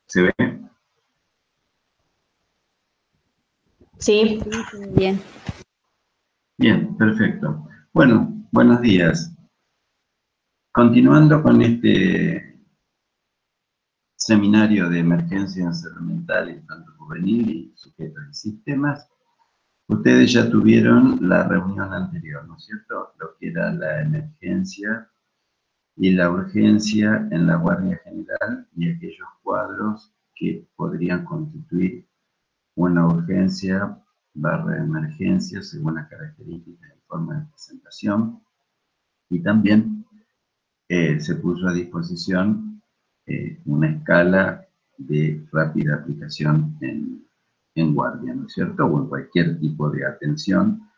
¿Se ve? Sí, Bien. Bien, perfecto. Bueno, buenos días. Continuando con este seminario de emergencia en salud mental infanto-juvenil y sujetos y sistemas, ustedes ya tuvieron la reunión anterior, ¿no es cierto? Lo que era la emergencia y la urgencia en la Guardia General y aquellos cuadros que podrían constituir una urgencia barra emergencia según las características y forma de presentación. Y también se puso a disposición una escala de rápida aplicación en guardia, ¿no es cierto? O en cualquier tipo de atención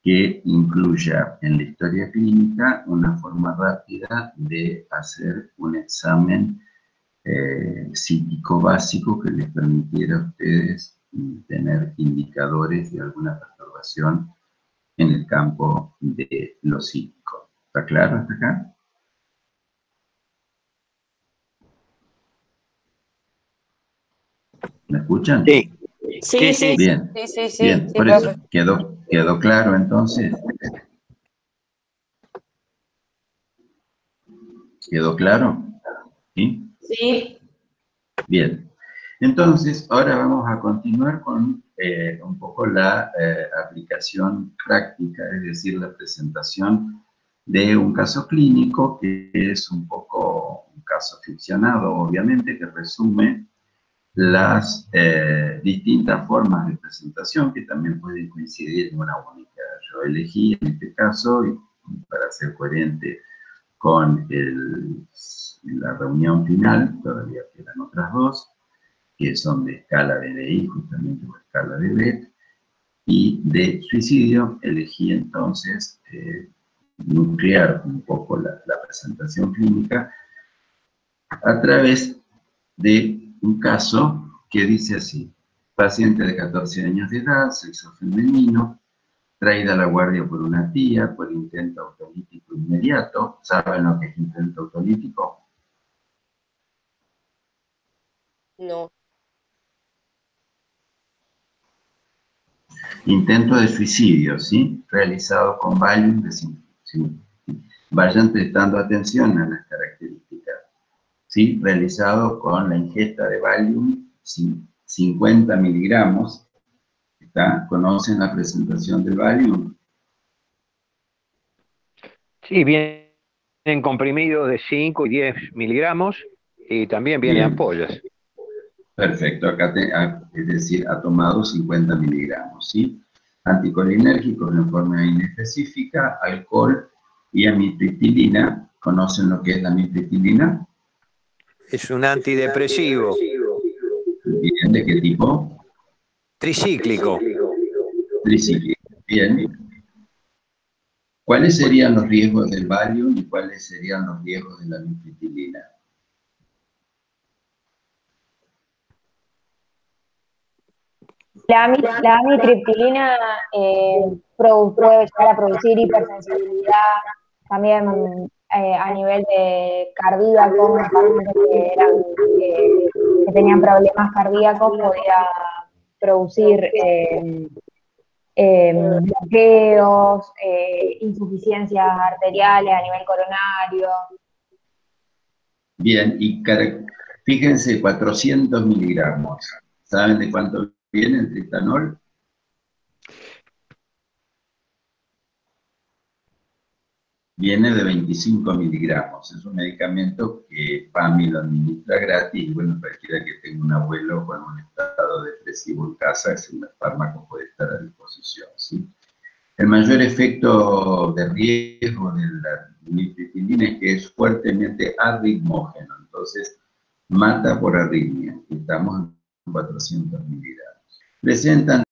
que incluya en la historia clínica una forma rápida de hacer un examen psíquico básico que les permitiera a ustedes tener indicadores de alguna perturbación en el campo de lo psíquico. ¿Está claro hasta acá? ¿Me escuchan? Sí, sí, sí, Bien, sí, sí, sí, bien, sí, por profe. eso, ¿quedó claro entonces? ¿Quedó claro? ¿Sí? Sí, Bien. Entonces, ahora vamos a continuar con un poco la aplicación práctica, es decir, la presentación de un caso clínico que es un poco un caso ficcionado, obviamente, que resume las distintas formas de presentación que también pueden coincidir en una única. Yo elegí en este caso, y para ser coherente con la reunión final, todavía quedan otras dos, que son de escala de DI, justamente, o escala de BET, y de suicidio, elegí entonces nuclear un poco la presentación clínica a través de un caso que dice así: paciente de 14 años de edad, sexo femenino, traída a la guardia por una tía por intento autolítico inmediato. ¿Saben lo que es intento autolítico? no, Intento de suicidio, ¿sí? Realizado con Valium de sí. Vayan prestando atención a las características, ¿sí? Realizado con la ingesta de Valium, 50 miligramos. ¿Está? ¿Conocen la presentación del Valium? sí, vienen comprimidos de 5 y 10 miligramos y también vienen Bien, ampollas. perfecto. Acá es decir, ha tomado 50 miligramos, ¿sí? Anticolinérgicos en forma inespecífica, alcohol y amitriptilina. ¿Conocen lo que es la amitriptilina? Es un antidepresivo Bien, ¿de qué tipo? tricíclico. Tricíclico. Bien. ¿Cuáles serían los riesgos del Valium y cuáles serían los riesgos de la amitriptilina? la amitriptilina puede llegar a producir hipersensibilidad, también a nivel de cardíaco, en pacientes que tenían problemas cardíacos podía producir bloqueos, insuficiencias arteriales a nivel coronario. Bien, y fíjense, 400 miligramos. ¿Saben de cuánto viene el triptanol? Viene de 25 miligramos. Es un medicamento que PAMI lo administra gratis. Y bueno, cualquiera que tenga un abuelo con un estado depresivo en casa, ese fármaco puede estar a disposición, ¿sí? El mayor efecto de riesgo de la nitroglicerina es que es fuertemente arritmógeno, entonces mata por arritmia. Estamos en 400 miligramos. Presentan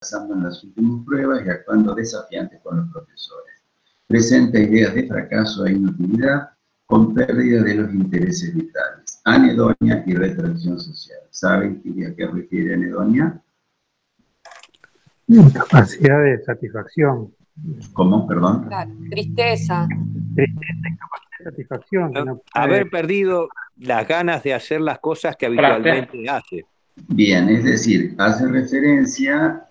fracasando en las últimas pruebas y actuando desafiante con los profesores. Presenta ideas de fracaso e inutilidad con pérdida de los intereses vitales. Anedonia y retracción social. ¿Saben a qué refiere anedonia? Incapacidad de satisfacción. ¿Cómo? Perdón. Tristeza. Tristeza, incapacidad de satisfacción. Que no puede... Haber perdido las ganas de hacer las cosas que habitualmente hace. Bien, es decir, hace referencia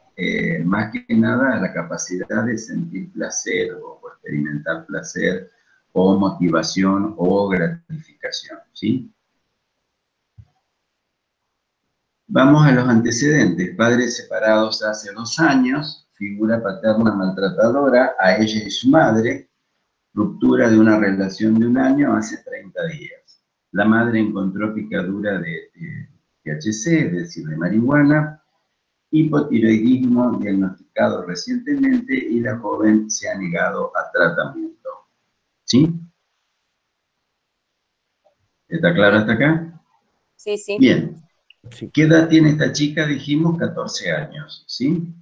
más que nada a la capacidad de sentir placer o experimentar placer o motivación o gratificación, ¿sí? Vamos a los antecedentes. Padres separados hace 2 años, figura paterna maltratadora a ella y su madre, ruptura de una relación de 1 año hace 30 días. La madre encontró picadura de THC, es decir, de marihuana, hipotiroidismo diagnosticado recientemente y la joven se ha negado a tratamiento. ¿Sí? ¿Está claro hasta acá? Sí, sí. Bien. ¿Qué edad tiene esta chica? Dijimos 14 años, ¿sí?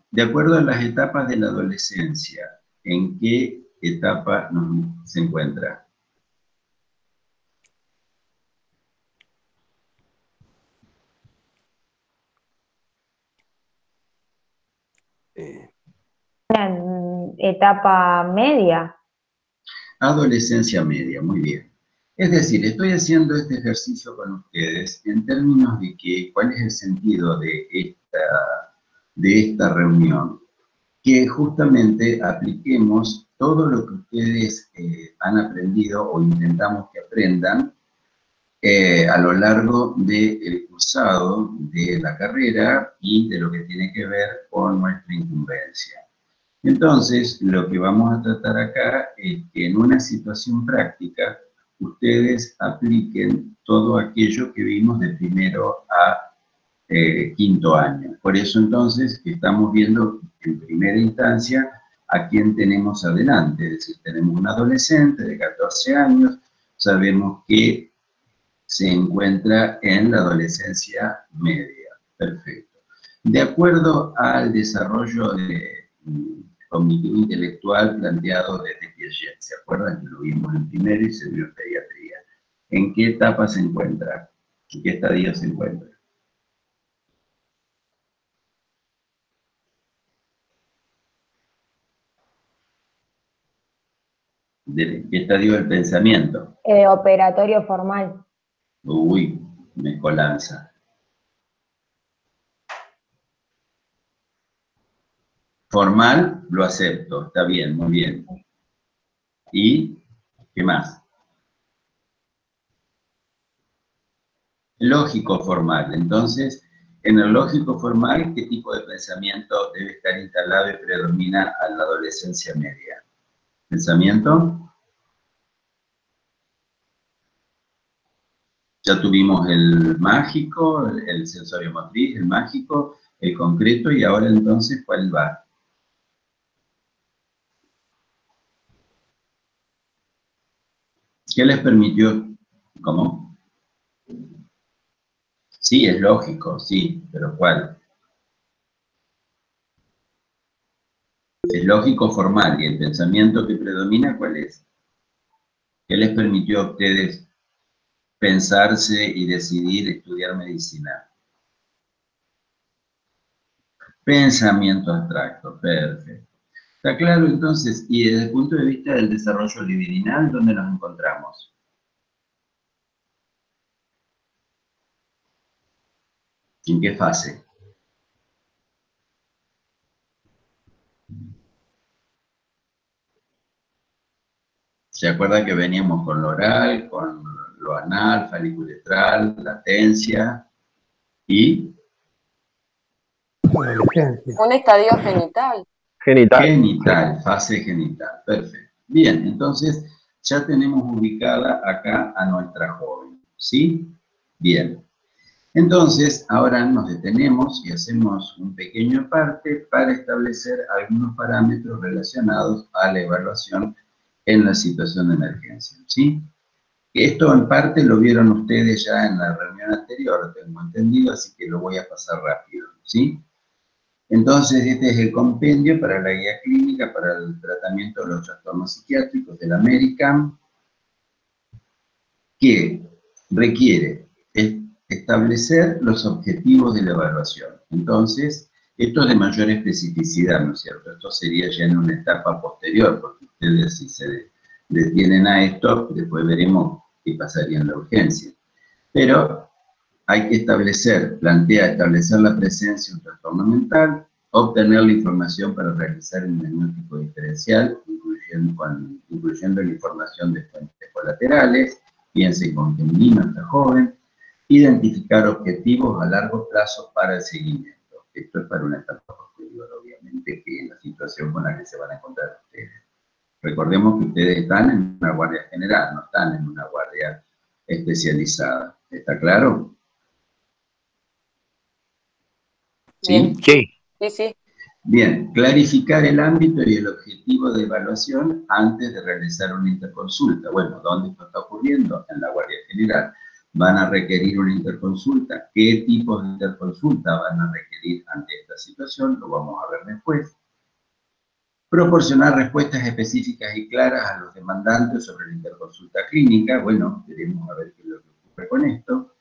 De acuerdo a las etapas de la adolescencia, ¿en qué etapa se encuentra? En etapa media. Adolescencia media, muy bien. Es decir, estoy haciendo este ejercicio con ustedes en términos de que, ¿cuál es el sentido de esta reunión? Que justamente apliquemos todo lo que ustedes han aprendido o intentamos que aprendan a lo largo del cursado de la carrera y de lo que tiene que ver con nuestra incumbencia. Entonces, lo que vamos a tratar acá es que en una situación práctica ustedes apliquen todo aquello que vimos de primero a quinto año. Por eso entonces estamos viendo en primera instancia a quién tenemos adelante, es decir, tenemos un adolescente de 14 años, sabemos que se encuentra en la adolescencia media. Perfecto. De acuerdo al desarrollo cognitivo intelectual planteado desde Piaget, ¿se acuerdan que lo vimos en primero y se vio en pediatría? ¿En qué etapa se encuentra? ¿En qué estadio se encuentra? ¿De qué estadio del pensamiento? Operatorio formal. Uy, mezcolanza. Formal, lo acepto, está bien, muy bien. ¿Y qué más? Lógico formal. Entonces, en el lógico formal, ¿qué tipo de pensamiento debe estar instalado y predomina a la adolescencia media? ¿Pensamiento? Ya tuvimos el mágico, el sensorio motriz, el mágico, el concreto, y ahora entonces, ¿cuál va? ¿Qué les permitió? ¿Cómo? Sí, es lógico, sí, pero ¿cuál? Es lógico formal, y el pensamiento que predomina, ¿cuál es? ¿Qué les permitió a ustedes pensarse y decidir estudiar medicina? Pensamiento abstracto, perfecto. ¿Está claro entonces? Y desde el punto de vista del desarrollo libidinal, ¿dónde nos encontramos? ¿En qué fase? ¿Se acuerda que veníamos con lo oral, con lo anal, faliculetral, latencia y? Adolescencia. Un estadio genital. Genital, fase genital, perfecto. Bien, entonces ya tenemos ubicada acá a nuestra joven, ¿sí? Bien. Entonces, ahora nos detenemos y hacemos un pequeño parte para establecer algunos parámetros relacionados a la evaluación en la situación de emergencia, ¿sí? Esto en parte lo vieron ustedes ya en la reunión anterior, tengo entendido, así que lo voy a pasar rápido, ¿sí? Entonces, este es el compendio para la guía clínica para el tratamiento de los trastornos psiquiátricos del American, que requiere establecer los objetivos de la evaluación. Entonces, esto es de mayor especificidad, ¿no es cierto? Esto sería ya en una etapa posterior, porque ustedes si se detienen a esto, después veremos qué pasaría en la urgencia. Pero hay que plantea establecer la presencia de un trastorno mental, obtener la información para realizar un diagnóstico diferencial, incluyendo la información de fuentes colaterales, piense con que un niño está joven, identificar objetivos a largo plazo para el seguimiento. Esto es para una etapa posterior, obviamente, que es la situación con la que se van a encontrar ustedes. Recordemos que ustedes están en una guardia general, no están en una guardia especializada. ¿Está claro? Bien. Sí. Sí, sí. Bien, clarificar el ámbito y el objetivo de evaluación antes de realizar una interconsulta. Bueno, ¿dónde esto está ocurriendo? En la Guardia General. ¿Van a requerir una interconsulta? ¿Qué tipos de interconsulta van a requerir ante esta situación? Lo vamos a ver después. Proporcionar respuestas específicas y claras a los demandantes sobre la interconsulta clínica. Bueno, veremos a ver qué es lo que ocurre con esto.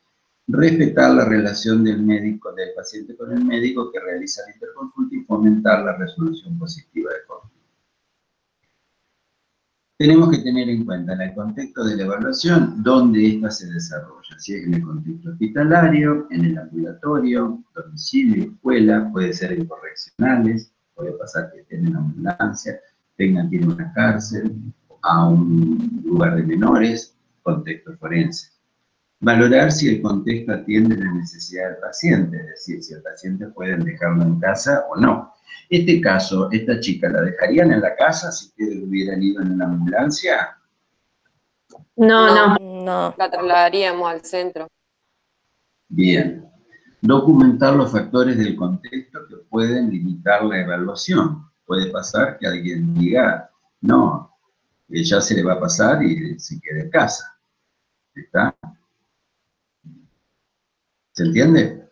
Respetar la relación del paciente con el médico que realiza la interconsulta y fomentar la resolución positiva del conflicto. Tenemos que tener en cuenta en el contexto de la evaluación dónde ésta se desarrolla, si es en el contexto hospitalario, en el ambulatorio, domicilio, escuela, puede ser en correccionales, puede pasar que estén en ambulancia, tengan que ir a una cárcel, a un lugar de menores, contexto forense. Valorar si el contexto atiende la necesidad del paciente, es decir, si el paciente pueden dejarlo en casa o no. Este caso, esta chica, ¿la dejarían en la casa si ustedes hubieran ido en una ambulancia? No. La trasladaríamos al centro. Bien. Documentar los factores del contexto que pueden limitar la evaluación. Puede pasar que alguien diga, no, ya se le va a pasar y se quede en casa. ¿Está? ¿Se entiende?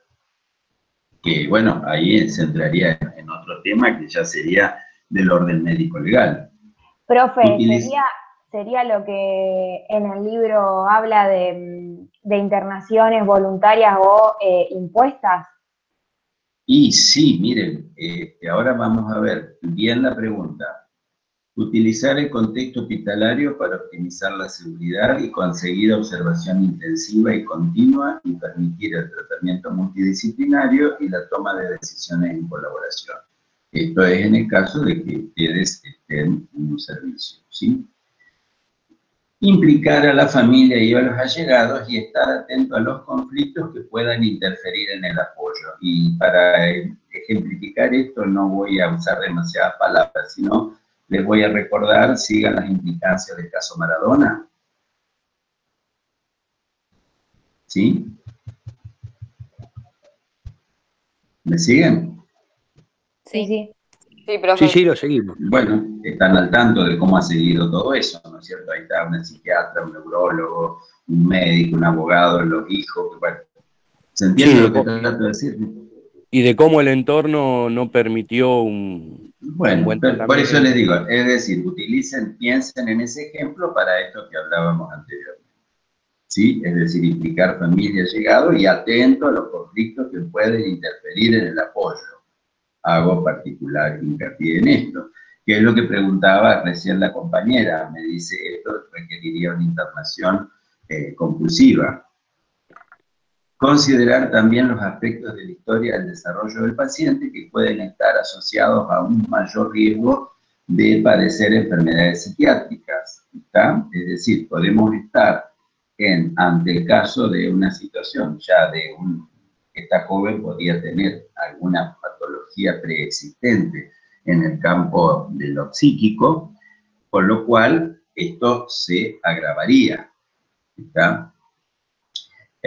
Que, bueno, ahí se entraría en otro tema que ya sería del orden médico-legal. Profe, sería lo que en el libro habla de internaciones voluntarias o impuestas. Y sí, miren, ahora vamos a ver bien la pregunta. Utilizar el contexto hospitalario para optimizar la seguridad y conseguir observación intensiva y continua y permitir el tratamiento multidisciplinario y la toma de decisiones en colaboración. Esto es en el caso de que ustedes estén en un servicio, ¿sí? Implicar a la familia y a los allegados y estar atento a los conflictos que puedan interferir en el apoyo. Y para ejemplificar esto no voy a usar demasiadas palabras, sino les voy a recordar, sigan las implicancias del caso Maradona. ¿Sí? ¿Me siguen? Sí. Sí, profe. Sí, lo seguimos. Bueno, están al tanto de cómo ha seguido todo eso, ¿no es cierto? Ahí está una psiquiatra, un neurólogo, un médico, un abogado, los hijos. Bueno, ¿se entiende lo que trato de decir? Y de cómo el entorno no permitió un buen tratamiento. Por eso les digo, es decir, piensen en ese ejemplo para esto que hablábamos anteriormente. ¿Sí? Es decir, implicar familia, llegado y atento a los conflictos que pueden interferir en el apoyo. Hago particular hincapié en esto, que es lo que preguntaba recién la compañera, me dice, esto requeriría una internación compulsiva. Considerar también los aspectos de la historia del desarrollo del paciente que pueden estar asociados a un mayor riesgo de padecer enfermedades psiquiátricas, ¿está? Es decir, podemos estar ante el caso de una situación ya de esta joven podría tener alguna patología preexistente en el campo de lo psíquico, con lo cual esto se agravaría, ¿está?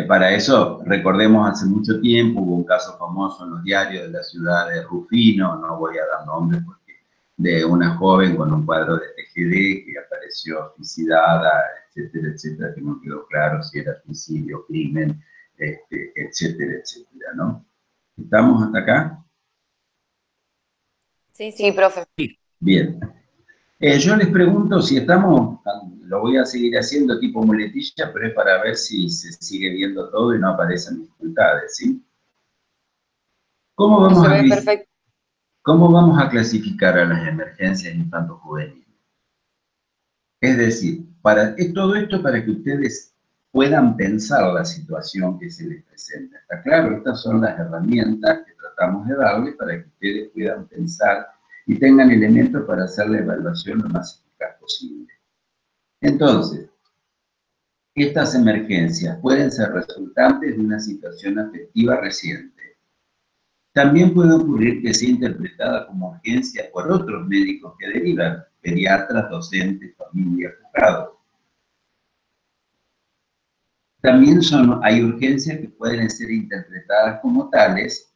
Para eso, recordemos hace mucho tiempo, hubo un caso famoso en los diarios de la ciudad de Rufino, no voy a dar nombres porque, de una joven con un cuadro de TGD que apareció suicidada, etcétera, que no quedó claro si era suicidio, crimen, etcétera, ¿no? ¿Estamos hasta acá? Sí, profe. Bien. Yo les pregunto si estamos, lo voy a seguir haciendo tipo muletilla, pero es para ver si se sigue viendo todo y no aparecen dificultades, ¿sí? ¿Cómo vamos Se ve perfecto. ¿Cómo vamos a clasificar a las emergencias infanto-juveniles? Es decir, todo esto para que ustedes puedan pensar la situación que se les presenta. ¿Está claro? Estas son las herramientas que tratamos de darles para que ustedes puedan pensar y tengan elementos para hacer la evaluación lo más eficaz posible. Entonces, estas emergencias pueden ser resultantes de una situación afectiva reciente. También puede ocurrir que sea interpretada como urgencia por otros médicos que derivan, pediatras, docentes, familias, juzgados. También hay urgencias que pueden ser interpretadas como tales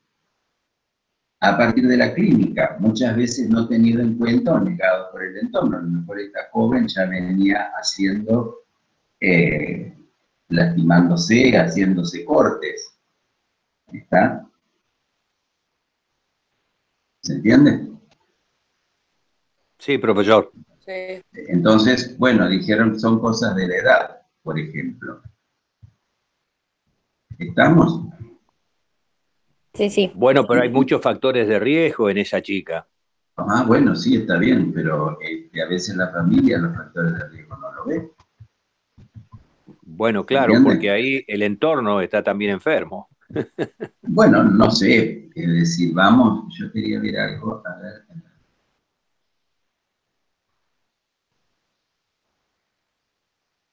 a partir de la clínica, muchas veces no tenido en cuenta o negado por el entorno. A lo mejor esta joven ya venía haciendo, lastimándose, haciéndose cortes. ¿Está? ¿Se entiende? Sí, profesor. Sí. Entonces, bueno, dijeron son cosas de la edad, por ejemplo. ¿Estamos? Sí. Bueno, pero hay muchos factores de riesgo en esa chica. Ah, bueno, sí, está bien, pero a veces la familia los factores de riesgo no lo ve. Bueno, claro, porque ahí el entorno está también enfermo. Bueno, no sé, es decir, vamos, yo quería ver algo, a ver.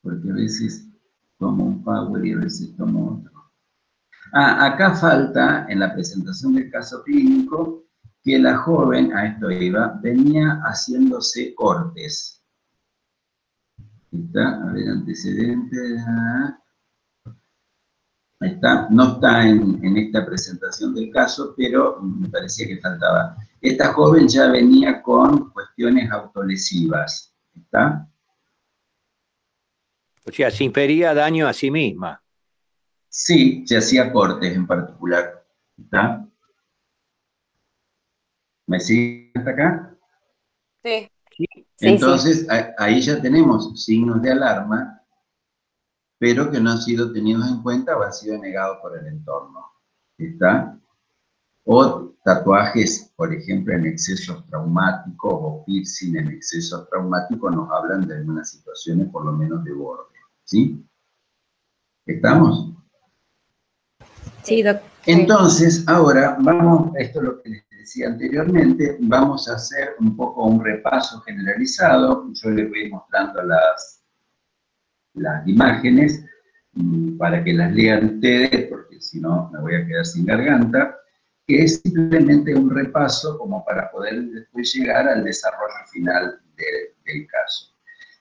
Porque a veces tomo un power y a veces tomo otro. Acá falta, en la presentación del caso clínico, que la joven, a esto iba, venía haciéndose cortes. Está, a ver, antecedentes. Está, no está en esta presentación del caso, pero me parecía que faltaba. Esta joven ya venía con cuestiones autolesivas. ¿Está? O sea, se infería daño a sí misma. Sí, se hacía cortes en particular. ¿Está? ¿Me sigue hasta acá? Sí. Entonces, ahí ya tenemos signos de alarma, pero que no han sido tenidos en cuenta o han sido negados por el entorno. ¿Está? O tatuajes, por ejemplo, en excesos traumáticos o piercing en excesos traumáticos nos hablan de algunas situaciones por lo menos de borde. ¿Sí? ¿Estamos? Sí, doctor. Entonces, ahora vamos, esto es lo que les decía anteriormente, vamos a hacer un poco un repaso generalizado. Yo les voy mostrando las imágenes para que las lean ustedes, porque si no me voy a quedar sin garganta, que es simplemente un repaso como para poder después llegar al desarrollo final del caso.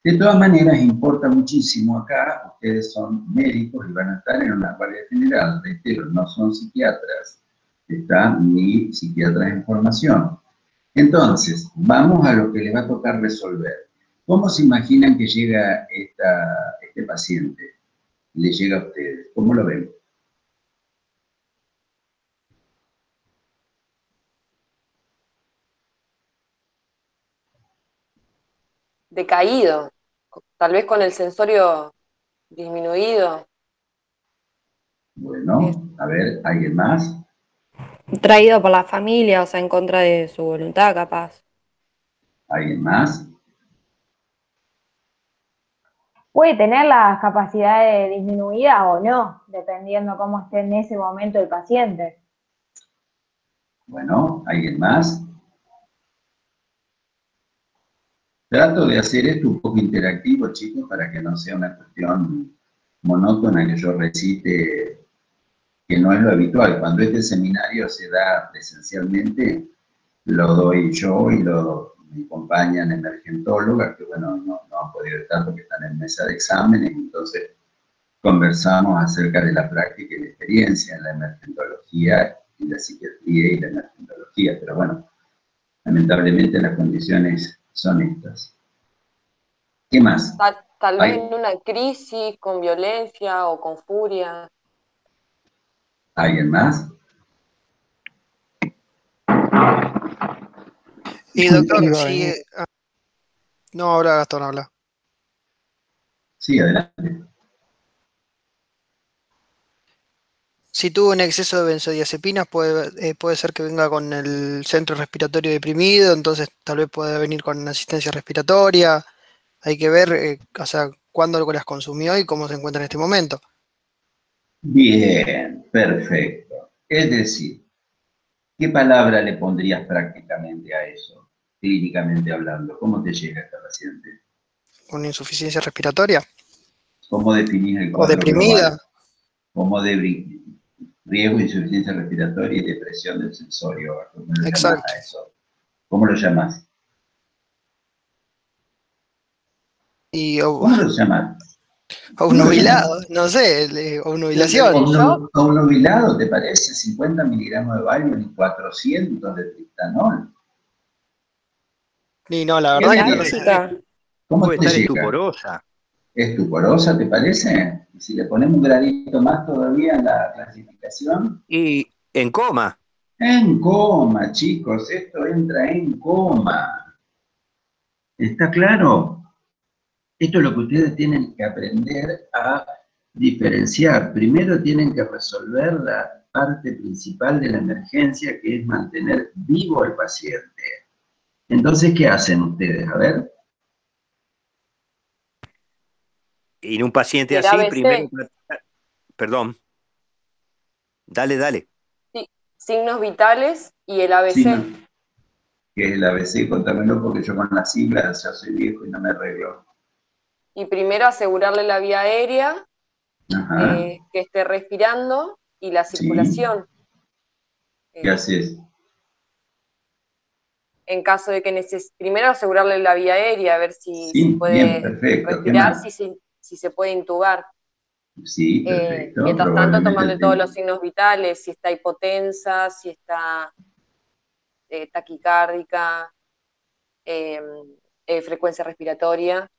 De todas maneras, importa muchísimo acá, ustedes son médicos y van a estar en una guardia general, reitero, no son psiquiatras, ni psiquiatras en formación. Entonces, vamos a lo que les va a tocar resolver. ¿Cómo se imaginan que llega este paciente? Le llega a ustedes. ¿Cómo lo ven? Decaído. Tal vez con el sensorio disminuido. Bueno, a ver, ¿alguien más? Traído por la familia, o sea, en contra de su voluntad, capaz. ¿Alguien más? Puede tener las capacidades disminuidas o no, dependiendo cómo esté en ese momento el paciente. Bueno, ¿alguien más? Trato de hacer esto un poco interactivo, chicos, para que no sea una cuestión monótona que yo recite, que no es lo habitual. Cuando este seminario se da presencialmente, lo doy yo y me acompañan emergentólogas, que bueno, no han podido estar porque están en mesa de exámenes, entonces conversamos acerca de la práctica y la experiencia en la emergentología y la psiquiatría y la emergentología, pero bueno, lamentablemente las condiciones son estas. ¿Qué más? Tal tal vez ¿Hay en una crisis, con violencia o con furia. alguien más? Y doctor, Iba a si... venir. no, ahora Gastón habla. Sí, adelante. Si tuvo un exceso de benzodiazepinas, puede ser que venga con el centro respiratorio deprimido, entonces tal vez puede venir con asistencia respiratoria. Hay que ver, o sea, cuándo las consumió y cómo se encuentra en este momento. Bien, perfecto. Es decir, ¿qué palabra le pondrías prácticamente a eso, clínicamente hablando? ¿Cómo te llega esta paciente? Con insuficiencia respiratoria ¿Cómo definís el o cuadro deprimida. global? ¿Cómo de riesgo de insuficiencia respiratoria y depresión del sensorio? ¿Cómo lo llamás Exacto. a eso? ¿Cómo lo llamás? Y ¿Cómo lo llamás? ¿Cómo lo llamás? obnubilado, no sé, obnubilación. ¿Yo? Obnubilado, ¿te parece? 50 miligramos de Valium y 400 de triptanol. Y no, la ¿Qué verdad que no Claro, lo dirías? sé. ¿Cómo puede te estar llega? estuporosa. ¿Es tu porosa, te parece? Y si le ponemos un gradito más todavía en la clasificación. Y en coma. En coma, chicos, esto entra en coma. ¿Está claro? Esto es lo que ustedes tienen que aprender a diferenciar. Primero tienen que resolver la parte principal de la emergencia, que es mantener vivo al paciente. Entonces, ¿qué hacen ustedes? A ver. Y en un paciente Y el así, primero, ABC, perdón, dale. sí, signos vitales y el Sí, ABC. no, que es el ABC, contámelo porque yo con las siglas ya soy viejo y no me arreglo. Y primero asegurarle la vía aérea, Ajá, que esté respirando y la sí. circulación. ¿Qué Eh, haces? en caso de que primero asegurarle la vía aérea, a ver si Sí, bien, puede perfecto. ¿Qué respirar, más? si se puede intubar. Sí, perfecto. Mientras tanto, Probablemente tomarle todos los signos vitales, si está hipotensa, si está taquicárdica, eh, frecuencia respiratoria,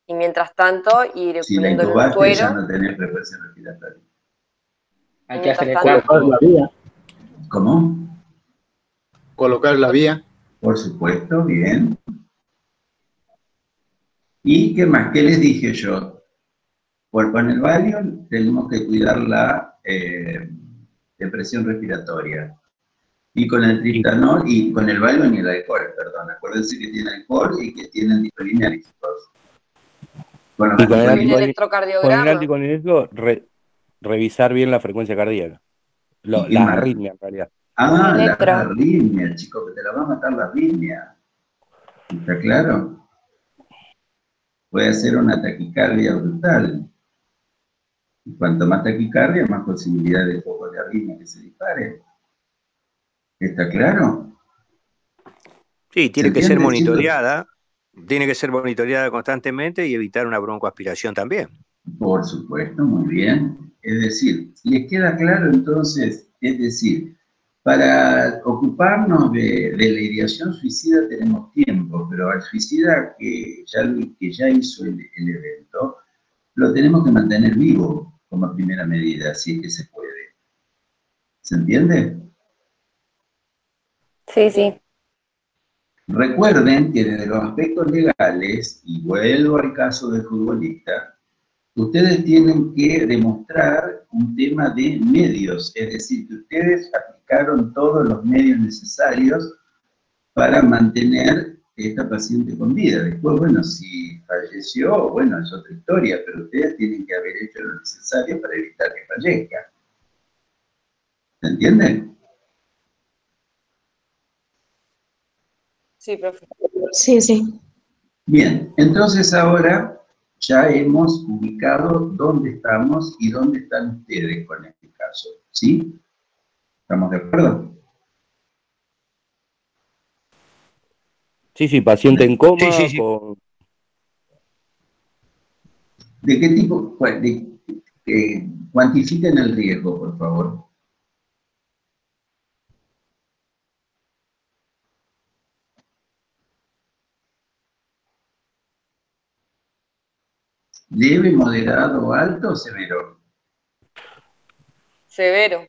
y mientras tanto ir si la poniéndole un intubaste ya suero, no tenés frecuencia respiratoria. y Hay que mientras hacerle tanto, colocar la vía. ¿Cómo? Colocar la vía. Por supuesto, bien. ¿Y qué más? ¿Qué les dije yo? Pues con el Valium tenemos que cuidar la depresión respiratoria. Y con el Y, triptanol y con el Valium y el alcohol, perdón. Acuérdense que tiene alcohol y que tiene anticolinérgicos. Con los y con el y un anticolinérgicos. con el electrocardiograma. anticolinérgico, revisar bien la frecuencia cardíaca. ¿Y qué Las más? arritmias, en realidad. Un Ah, las electro. arritmias, chicos, que te la va a matar la arritmia. ¿Está claro? Puede ser una taquicardia brutal. Y cuanto más taquicardia, más posibilidad de foco de arritmia que se dispare. ¿Está claro? Sí, ¿Se entiende, chicos? tiene que ser monitoreada constantemente y evitar una broncoaspiración también. Por supuesto, muy bien. Es decir, ¿les queda claro entonces? Es decir, para ocuparnos de la ideación suicida tenemos tiempo, pero al suicida que ya hizo el evento, lo tenemos que mantener vivo como primera medida, si es que se puede. ¿Se entiende? Sí, Sí, sí. Recuerden que desde los aspectos legales, y vuelvo al caso del futbolista, ustedes tienen que demostrar un tema de medios, es decir, que ustedes aplicaron todos los medios necesarios para mantener esta paciente con vida. Después, bueno, si falleció, bueno, es otra historia, pero ustedes tienen que haber hecho lo necesario para evitar que fallezca. ¿Se entiende? sí, profe. Sí, sí. Bien, entonces ahora ya hemos ubicado dónde estamos y dónde están ustedes con este caso. ¿Sí? ¿Estamos de acuerdo? Sí, sí, paciente en coma, Sí. con... ¿De qué tipo? Cuantifiquen el riesgo, por favor. ¿Leve, moderado, alto o severo? Severo.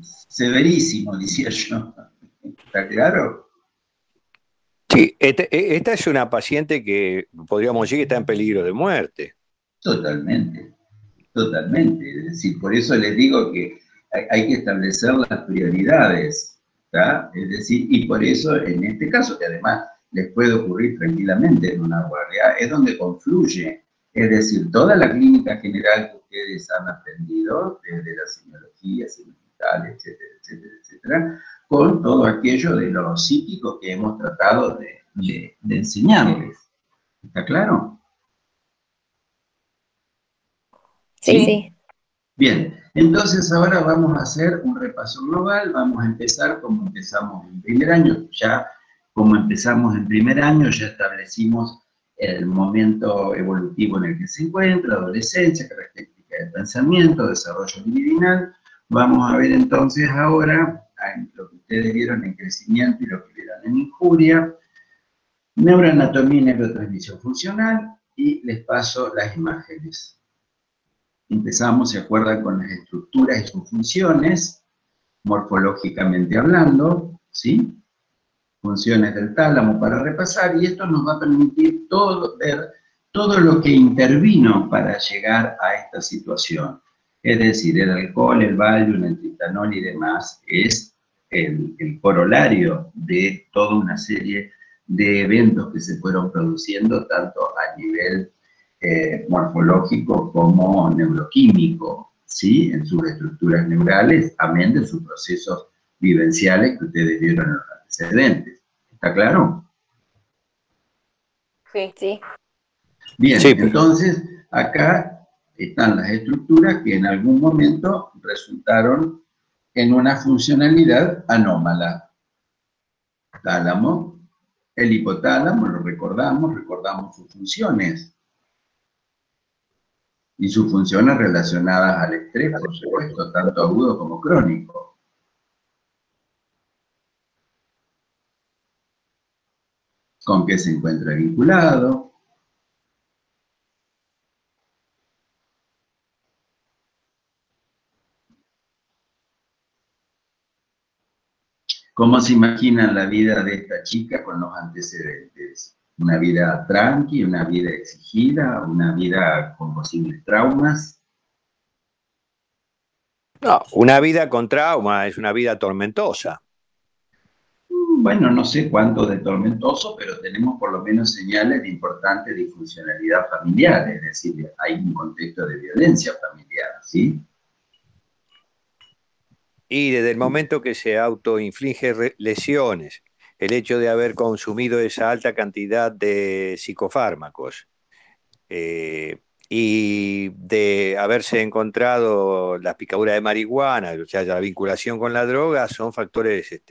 Severísimo, decía yo. ¿Está claro? Sí, esta es una paciente que podríamos decir que está en peligro de muerte. Totalmente, totalmente. Es decir, por eso les digo que hay que establecer las prioridades, ¿tá? Es decir, y por eso en este caso, que además les puede ocurrir tranquilamente en una guardia, es donde confluye, es decir, toda la clínica general que ustedes han aprendido, desde la semiología, semiología, etcétera, etcétera, etcétera, con todo aquello de los psíquicos que hemos tratado de enseñarles. ¿Está claro? Sí, sí. Bien, entonces ahora vamos a hacer un repaso global, vamos a empezar como empezamos en primer año, ya como empezamos en primer año ya establecimos el momento evolutivo en el que se encuentra, adolescencia, características del pensamiento, desarrollo libidinal. Vamos a ver entonces ahora lo que ustedes vieron en crecimiento y lo que vieron en injuria, neuroanatomía y neurotransmisión funcional, y les paso las imágenes. Empezamos, ¿se acuerdan?, con las estructuras y sus funciones, morfológicamente hablando, ¿sí? Funciones del tálamo para repasar, y esto nos va a permitir ver todo lo que intervino para llegar a esta situación. Es decir, el alcohol, el Valium, el tritanol y demás es el corolario de toda una serie de eventos que se fueron produciendo tanto a nivel morfológico como neuroquímico, ¿sí? En sus estructuras neurales, amén de sus procesos vivenciales que ustedes vieron en los antecedentes. ¿Está claro? Sí. Sí. Bien, Sí. entonces acá están las estructuras que en algún momento resultaron en una funcionalidad anómala. Tálamo, el hipotálamo, lo recordamos sus funciones. Y sus funciones relacionadas al estrés, por supuesto, tanto agudo como crónico. ¿Con qué se encuentra vinculado? ¿Cómo se imaginan la vida de esta chica con los antecedentes? ¿Una vida tranqui, una vida exigida, una vida con posibles traumas? No, una vida con trauma es una vida tormentosa. Bueno, no sé cuánto de tormentoso, pero tenemos por lo menos señales de importante disfuncionalidad familiar, es decir, hay un contexto de violencia familiar, ¿sí? Y desde el momento que se autoinflige lesiones, el hecho de haber consumido esa alta cantidad de psicofármacos y de haberse encontrado la picadura de marihuana, o sea, la vinculación con la droga, son factores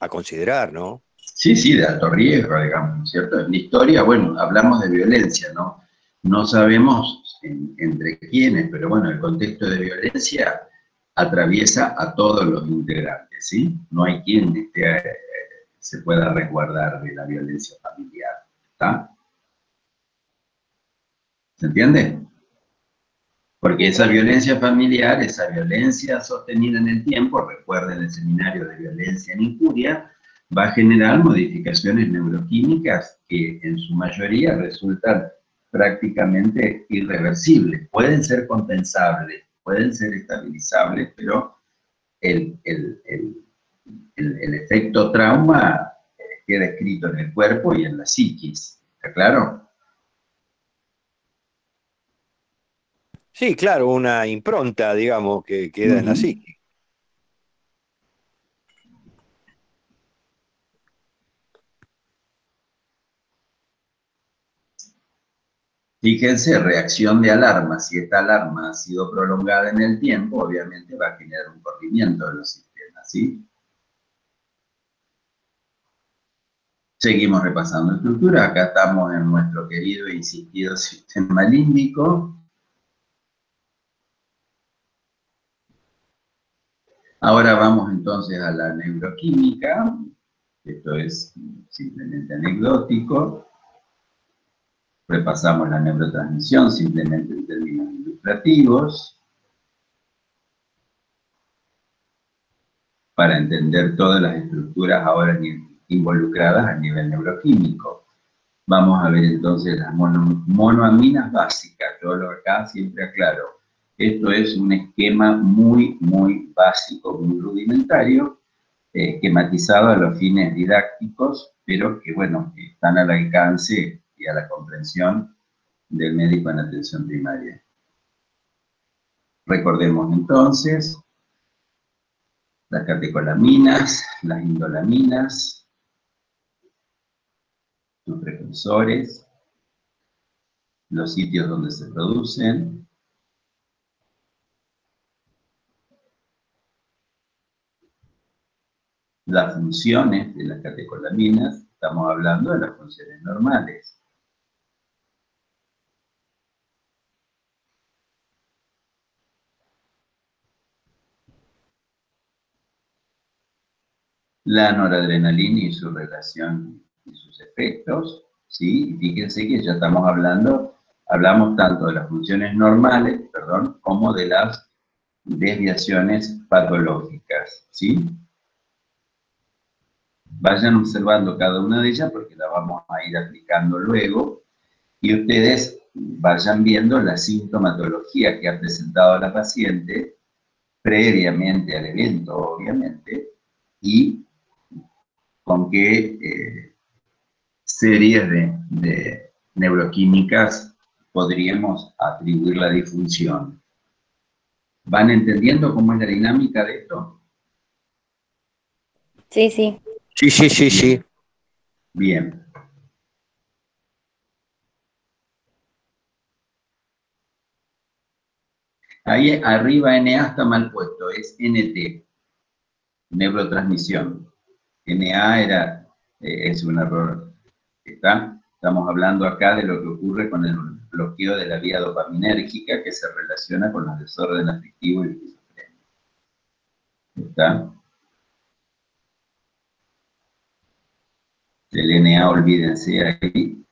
a considerar, ¿no? Sí, sí, de alto riesgo, digamos, ¿cierto? En la historia, bueno, hablamos de violencia, ¿no? No sabemos entre quiénes, pero bueno, el contexto de violencia atraviesa a todos los integrantes, ¿sí? No hay quien se pueda resguardar de la violencia familiar, ¿está? ¿Se entiende? Porque esa violencia familiar, esa violencia sostenida en el tiempo, recuerden el seminario de violencia en injuria, va a generar modificaciones neuroquímicas que en su mayoría resultan prácticamente irreversibles. Pueden ser compensables, pueden ser estabilizables, pero el efecto trauma queda escrito en el cuerpo y en la psiquis. ¿Está claro? Sí, claro, una impronta, digamos, que queda en la psique. Fíjense, reacción de alarma. Si esta alarma ha sido prolongada en el tiempo, obviamente va a generar un corrimiento de los sistemas, ¿sí? Seguimos repasando estructura. Acá estamos en nuestro querido e insistido sistema límbico. Ahora vamos entonces a la neuroquímica. Esto es simplemente anecdótico. Repasamos la neurotransmisión simplemente en términos ilustrativos, para entender todas las estructuras ahora involucradas a nivel neuroquímico. Vamos a ver entonces las monoaminas básicas. Yo lo acá siempre aclaro. Esto es un esquema muy básico, muy rudimentario, esquematizado a los fines didácticos, pero que, bueno, están al alcance y a la comprensión del médico en atención primaria. Recordemos entonces las catecolaminas, las indolaminas, sus precursores, los sitios donde se producen, las funciones de las catecolaminas. Estamos hablando de las funciones normales. La noradrenalina y su relación y sus efectos, ¿sí? Y fíjense que ya estamos hablamos tanto de las funciones normales, como de las desviaciones patológicas, ¿sí? Vayan observando cada una de ellas porque la vamos a ir aplicando luego y ustedes vayan viendo la sintomatología que ha presentado la paciente previamente al evento, obviamente, y con qué series de neuroquímicas podríamos atribuir la disfunción. ¿Van entendiendo cómo es la dinámica de esto? Sí, sí. Sí. Bien. Ahí arriba NA está mal puesto, es NT, neurotransmisión. NA es un error. Estamos hablando acá de lo que ocurre con el bloqueo de la vía dopaminérgica que se relaciona con los desórdenes afectivos y esquizofrenia. ¿Está? El NA, olvídense ahí.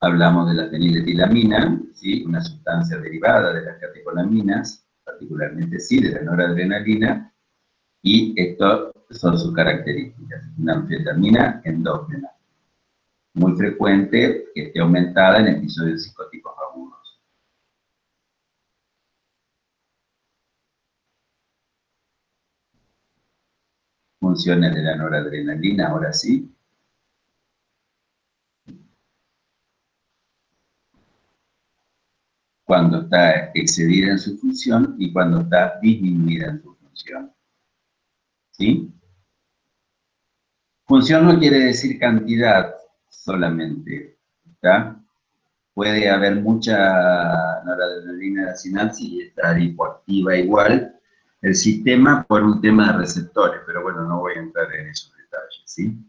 Hablamos de la feniletilamina, ¿sí? Una sustancia derivada de las catecolaminas, particularmente sí, de la noradrenalina, y estas son sus características. Una anfetamina endógena, muy frecuente, que esté aumentada en episodios psicóticos agudos. Funciones de la noradrenalina, ahora sí. Cuando está excedida en su función y cuando está disminuida en su función. ¿Sí? Función no quiere decir cantidad solamente, ¿está? Puede haber mucha noradrenalina en la sinapsis y estar hipoactiva igual el sistema por un tema de receptores, pero bueno, no voy a entrar en esos detalles, ¿sí?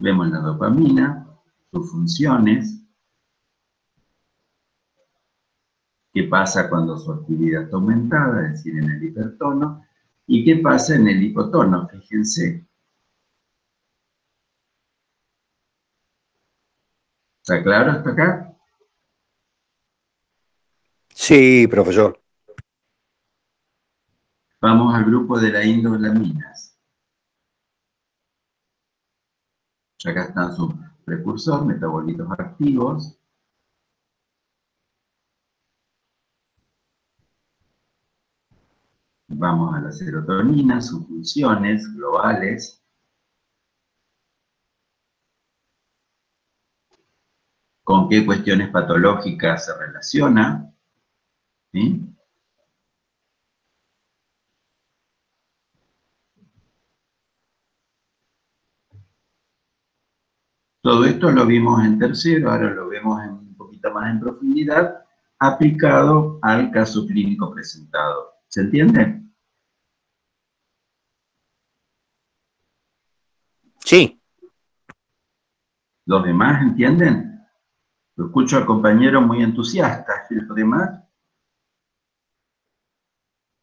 Vemos la dopamina, sus funciones, qué pasa cuando su actividad está aumentada, es decir, en el hipertono, y qué pasa en el hipotono, fíjense. ¿Está claro hasta acá? Sí, profesor. Vamos al grupo de las indolaminas. Acá están sus precursores, metabolitos activos. Vamos a la serotonina, sus funciones globales. Con qué cuestiones patológicas se relaciona. ¿Sí? Todo esto lo vimos en tercero, ahora lo vemos un poquito más en profundidad, aplicado al caso clínico presentado. ¿Se entiende? Sí. ¿Los demás entienden? Lo escucho al compañero muy entusiasta. ¿Y los demás?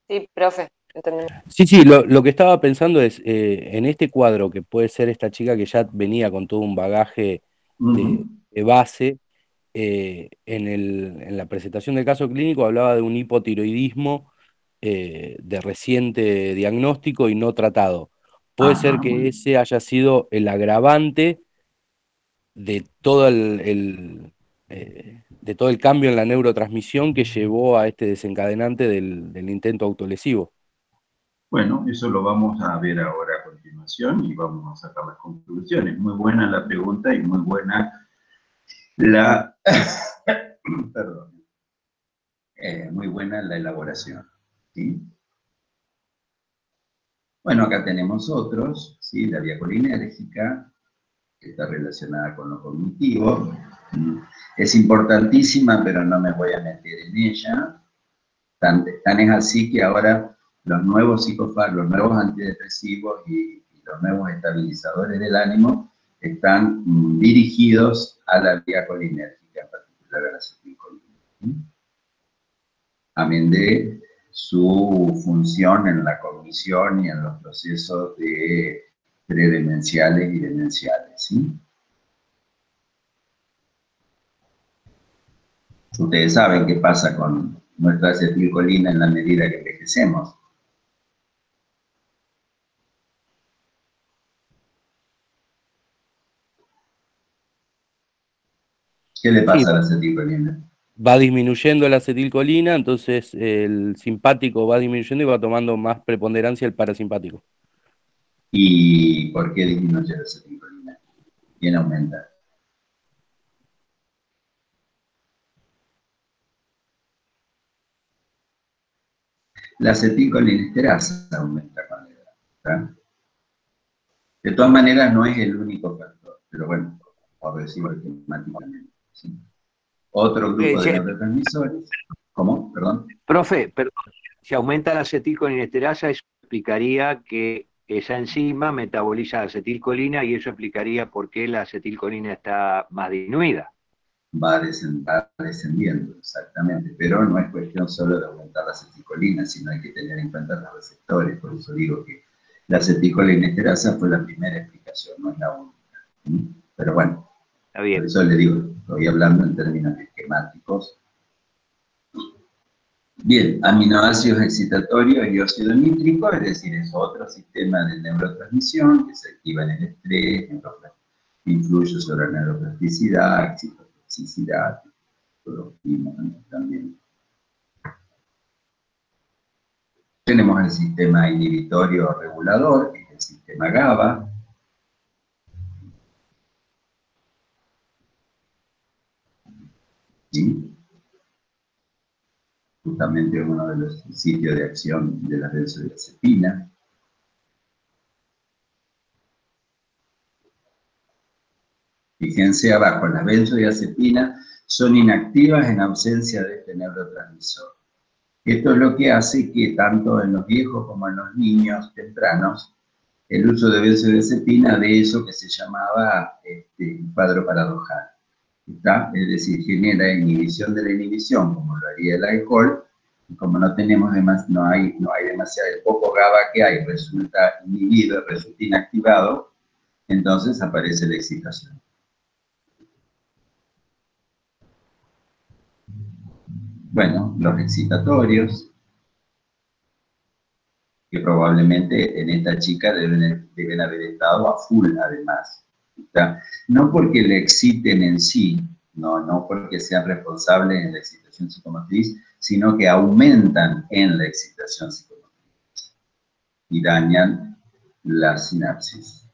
Sí, profe. ¿Entendés? Sí, lo que estaba pensando es, en este cuadro, que puede ser esta chica que ya venía con todo un bagaje de base, en la presentación del caso clínico hablaba de un hipotiroidismo de reciente diagnóstico y no tratado. Puede ser Ajá, que ese haya sido el agravante de todo de todo el cambio en la neurotransmisión que llevó a este desencadenante del intento autolesivo. bueno, eso lo vamos a ver ahora a continuación y vamos a sacar las conclusiones. Muy buena la pregunta y muy buena la... Perdón. Muy buena la elaboración, ¿sí? Bueno, acá tenemos otros, ¿sí? La vía colinérgica, que está relacionada con lo cognitivo. Es importantísima, pero no me voy a meter en ella. Tan es así que ahora los nuevos los nuevos antidepresivos y los nuevos estabilizadores del ánimo están dirigidos a la vía colinérgica, en particular a la acetilcolina. Amén de su función en la cognición y en los procesos predemenciales y demenciales, ¿sí? Ustedes saben qué pasa con nuestra acetilcolina en la medida que envejecemos. ¿Qué le pasa a la acetilcolina? Va disminuyendo la acetilcolina, entonces el simpático va disminuyendo y va tomando más preponderancia el parasimpático. ¿Y por qué disminuye la acetilcolina? ¿Quién aumenta? La acetilcolinesterasa aumenta con la edad, ¿verdad? De todas maneras, no es el único factor, pero bueno, por decirlo esquemáticamente, ¿sí? Otro grupo de neurotransmisores. ¿Cómo? Perdón. Profe, perdón, si aumenta la acetilcolinesterasa, eso explicaría que esa enzima metaboliza la acetilcolina y eso explicaría por qué la acetilcolina está más disminuida. Va descendiendo, exactamente, pero no es cuestión solo de aumentar la acetilcolina, sino hay que tener en cuenta los receptores, por eso digo que la acetilcolinesterasa fue la primera explicación, no es la única. Pero bueno, está bien. Por eso le digo, estoy hablando en términos esquemáticos. Bien, aminoácidos excitatorios y óxido nítrico, es decir, es otro sistema de neurotransmisión que se activa en el estrés, influye sobre la neuroplasticidad, excitotoxicidad, también. Tenemos el sistema inhibitorio regulador, que es el sistema GABA. ¿Sí? Justamente uno de los sitios de acción de la benzodiazepina. Fíjense abajo, las benzodiazepinas son inactivas en ausencia de este neurotransmisor. Esto es lo que hace que tanto en los viejos como en los niños tempranos, el uso de benzodiazepina de eso que se llamaba cuadro paradojal. ¿Está? Es decir, genera inhibición de la inhibición, como lo haría el alcohol, y como no tenemos no hay demasiado, el poco GABA que hay resulta inhibido, resulta inactivado, entonces aparece la excitación. Bueno, los excitatorios, que probablemente en esta chica deben haber estado a full además. ¿Está? No porque le exciten en sí, no porque sean responsables en la excitación psicomotriz, sino que aumentan en la excitación psicomotriz y dañan la sinapsis.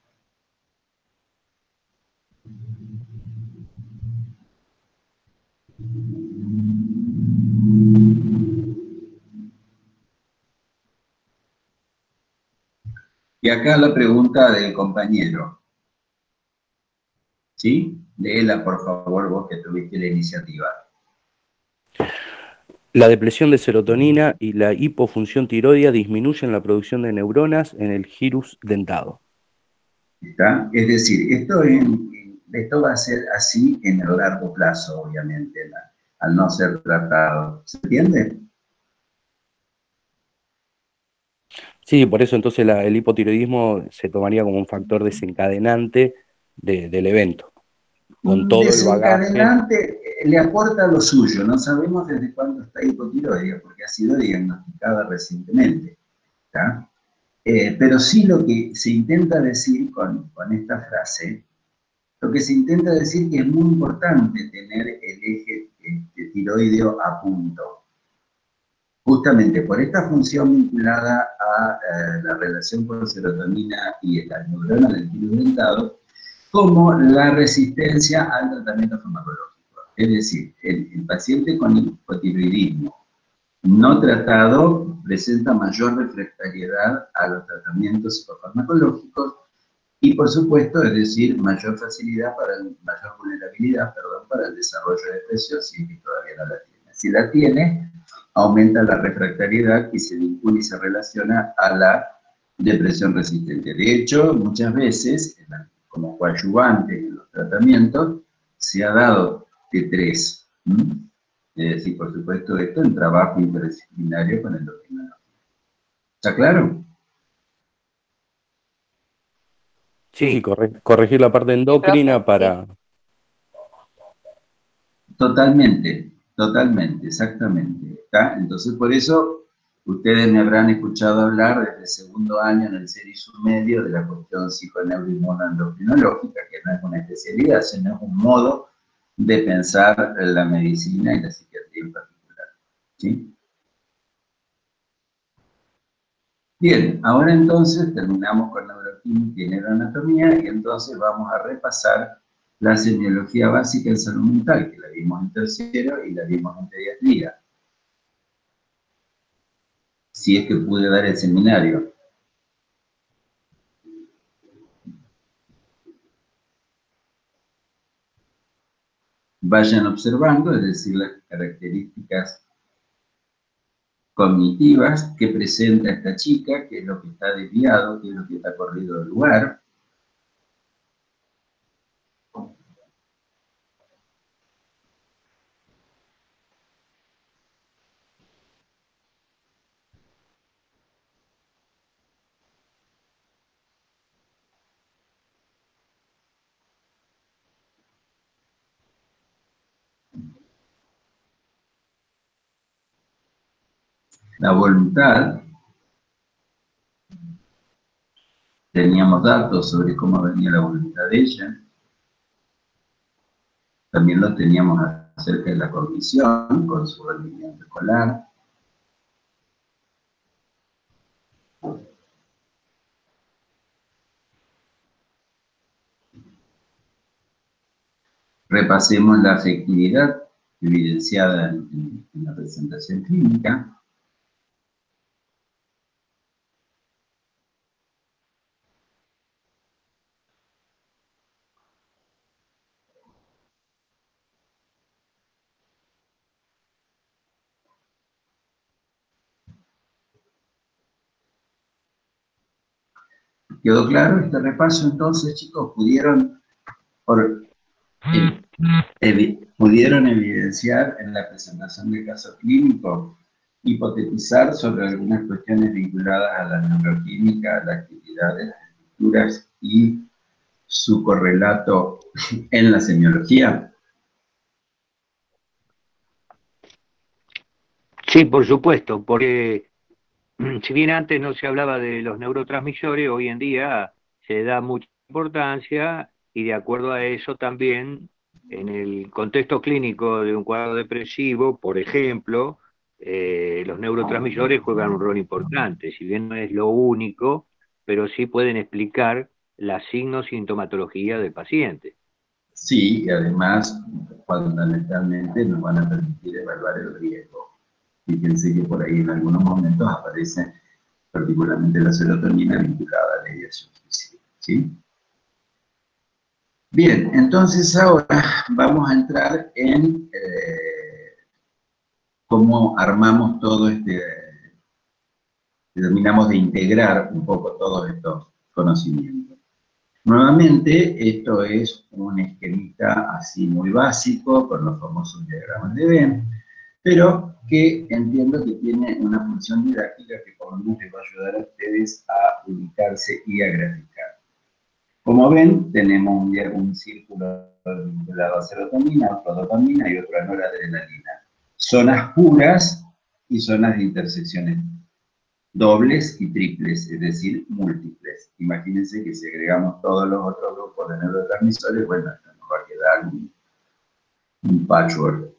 Y acá la pregunta del compañero. ¿Sí? Léela, por favor, vos que tuviste la iniciativa. La depresión de serotonina y la hipofunción tiroidea disminuyen la producción de neuronas en el gyrus dentado. ¿Está? Es decir, esto va a ser así en el largo plazo, obviamente, al no ser tratado. ¿Se entiende? Sí, por eso entonces el hipotiroidismo se tomaría como un factor desencadenante del evento, con todo el bagaje. Desencadenante le aporta lo suyo, no sabemos desde cuándo está hipotiroidea, porque ha sido diagnosticada recientemente, ¿tá? Pero sí lo que se intenta decir con esta frase, lo que se intenta decir que es muy importante tener el eje tiroideo a punto, justamente por esta función vinculada a la relación con serotonina y la neurona del virus dentado, como la resistencia al tratamiento farmacológico. Es decir, el paciente con hipotiroidismo no tratado presenta mayor refractariedad a los tratamientos psicofarmacológicos y, por supuesto, es decir, mayor vulnerabilidad para el desarrollo de depresión si es que todavía no la tiene. Si la tiene, aumenta la refractariedad y se vincula y se relaciona a la depresión resistente. De hecho, muchas veces, como coadyuvante en los tratamientos, se ha dado T3. Es decir, por supuesto, esto en trabajo interdisciplinario con endocrinología. ¿Está claro? Sí, corregir la parte endocrina para... Totalmente, exactamente. ¿Está? Entonces, por eso, ustedes me habrán escuchado hablar desde el segundo año en el CERISUR medio de la cuestión psiconeuroinmunoendocrinológica, que no es una especialidad, sino es un modo de pensar la medicina y la psiquiatría en particular. ¿Sí? Bien, ahora entonces terminamos con neuroquímica y neuroanatomía y entonces vamos a repasar la semiología básica en salud mental, que la vimos en tercero y la vimos en pediatría. Si es que pude dar el seminario. Vayan observando, es decir, las características cognitivas que presenta esta chica, qué es lo que está desviado, qué es lo que está corrido del lugar. La voluntad, teníamos datos sobre cómo venía la voluntad de ella, también lo teníamos acerca de la cognición, con su rendimiento escolar. Repasemos la afectividad evidenciada en la presentación clínica. ¿Quedó claro este repaso? Entonces, chicos, pudieron evidenciar en la presentación del caso clínico, hipotetizar sobre algunas cuestiones vinculadas a la neuroquímica, a la actividad de las estructuras y su correlato en la semiología. Sí, por supuesto, porque si bien antes no se hablaba de los neurotransmisores, hoy en día se da mucha importancia y de acuerdo a eso también en el contexto clínico de un cuadro depresivo, por ejemplo, los neurotransmisores juegan un rol importante, si bien no es lo único, pero sí pueden explicar la signo-sintomatología del paciente. Sí, y además, fundamentalmente nos van a permitir evaluar el riesgo. Fíjense que por ahí en algunos momentos aparece particularmente la serotonina vinculada a la ideación suicida, ¿sí? Bien, entonces ahora vamos a entrar en cómo armamos todo terminamos de integrar un poco todos estos conocimientos. Nuevamente, esto es un esquemita así muy básico, con los famosos diagramas de Venn, pero que entiendo que tiene una función didáctica que por lo menos les va a ayudar a ustedes a ubicarse y a graficar. Como ven, tenemos un círculo vinculado a serotonina, otro a dopamina y otro a noradrenalina. Zonas puras y zonas de intersecciones dobles y triples, es decir, múltiples. Imagínense que si agregamos todos los otros grupos de neurotransmisores, bueno, nos va a quedar un patchwork.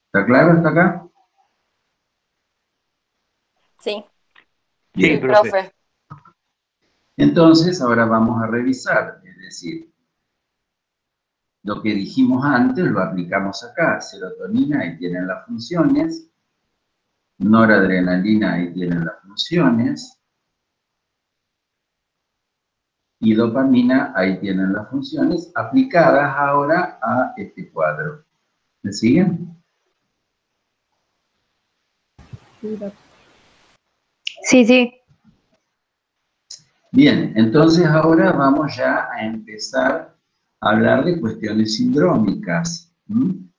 ¿Está claro hasta acá? Sí. Bien. Sí, profe. Entonces, ahora vamos a revisar, es decir, lo que dijimos antes lo aplicamos acá. Serotonina, ahí tienen las funciones. Noradrenalina, ahí tienen las funciones. Y dopamina, ahí tienen las funciones, aplicadas ahora a este cuadro. ¿Me siguen? Sí, sí. Bien, entonces ahora vamos ya a empezar a hablar de cuestiones sindrómicas.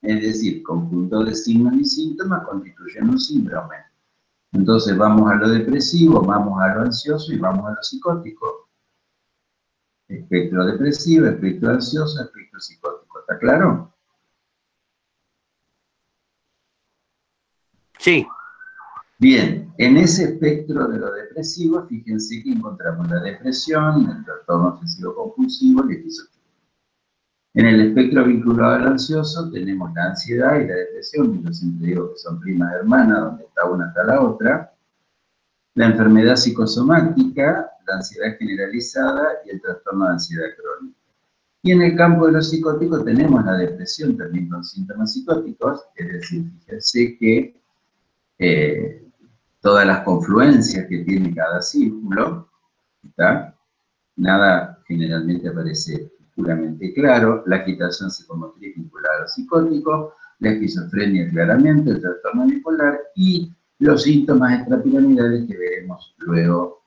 Es decir, conjunto de signos y síntomas constituyen un síndrome. Entonces vamos a lo depresivo, vamos a lo ansioso y vamos a lo psicótico. Espectro depresivo, espectro ansioso, espectro psicótico. ¿Está claro? Sí. Bien, en ese espectro de lo depresivo, fíjense que encontramos la depresión, el trastorno obsesivo compulsivo, la esquizofrenia. En el espectro vinculado al ansioso tenemos la ansiedad y la depresión, que yo siempre digo que son primas hermanas, donde está una está la otra. La enfermedad psicosomática, la ansiedad generalizada y el trastorno de ansiedad crónica. Y en el campo de lo psicótico tenemos la depresión también con síntomas psicóticos, es decir, fíjense que todas las confluencias que tiene cada círculo, ¿está? Nada generalmente aparece puramente claro, la agitación psicomotriz vinculada a lo psicótico, la esquizofrenia claramente, el trastorno bipolar y los síntomas extrapiramidales que veremos luego.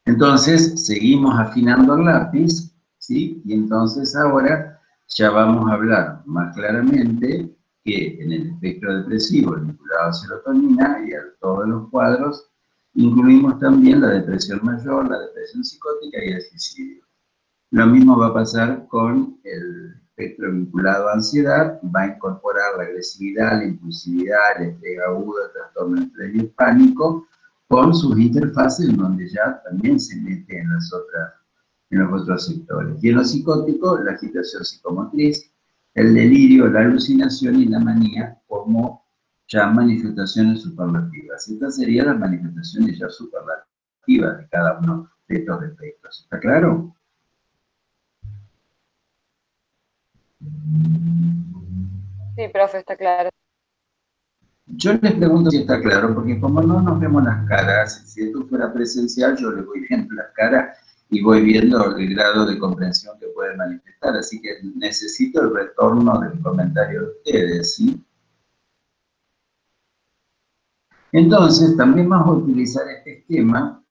Entonces, seguimos afinando el lápiz, ¿sí? Y entonces ahora ya vamos a hablar más claramente que en el espectro depresivo vinculado a serotonina y a todos los cuadros, incluimos también la depresión mayor, la depresión psicótica y el suicidio. Lo mismo va a pasar con el espectro vinculado a ansiedad, va a incorporar la agresividad, la impulsividad, el estrés agudo, el trastorno de estrés y el pánico, con sus interfaces en donde ya también se mete en los otros sectores. Y en lo psicótico, la agitación psicomotriz, el delirio, la alucinación y la manía como ya manifestaciones superlativas. Estas serían las manifestaciones ya superlativas de cada uno de estos efectos. ¿Está claro? Sí, profe, está claro. Yo les pregunto si está claro, porque como no nos vemos las caras, si esto fuera presencial, yo les voy viendo las caras y voy viendo el grado de comprensión que pueden manifestar, así que necesito el retorno del comentario de ustedes, ¿sí? Entonces, también vamos a utilizar este esquema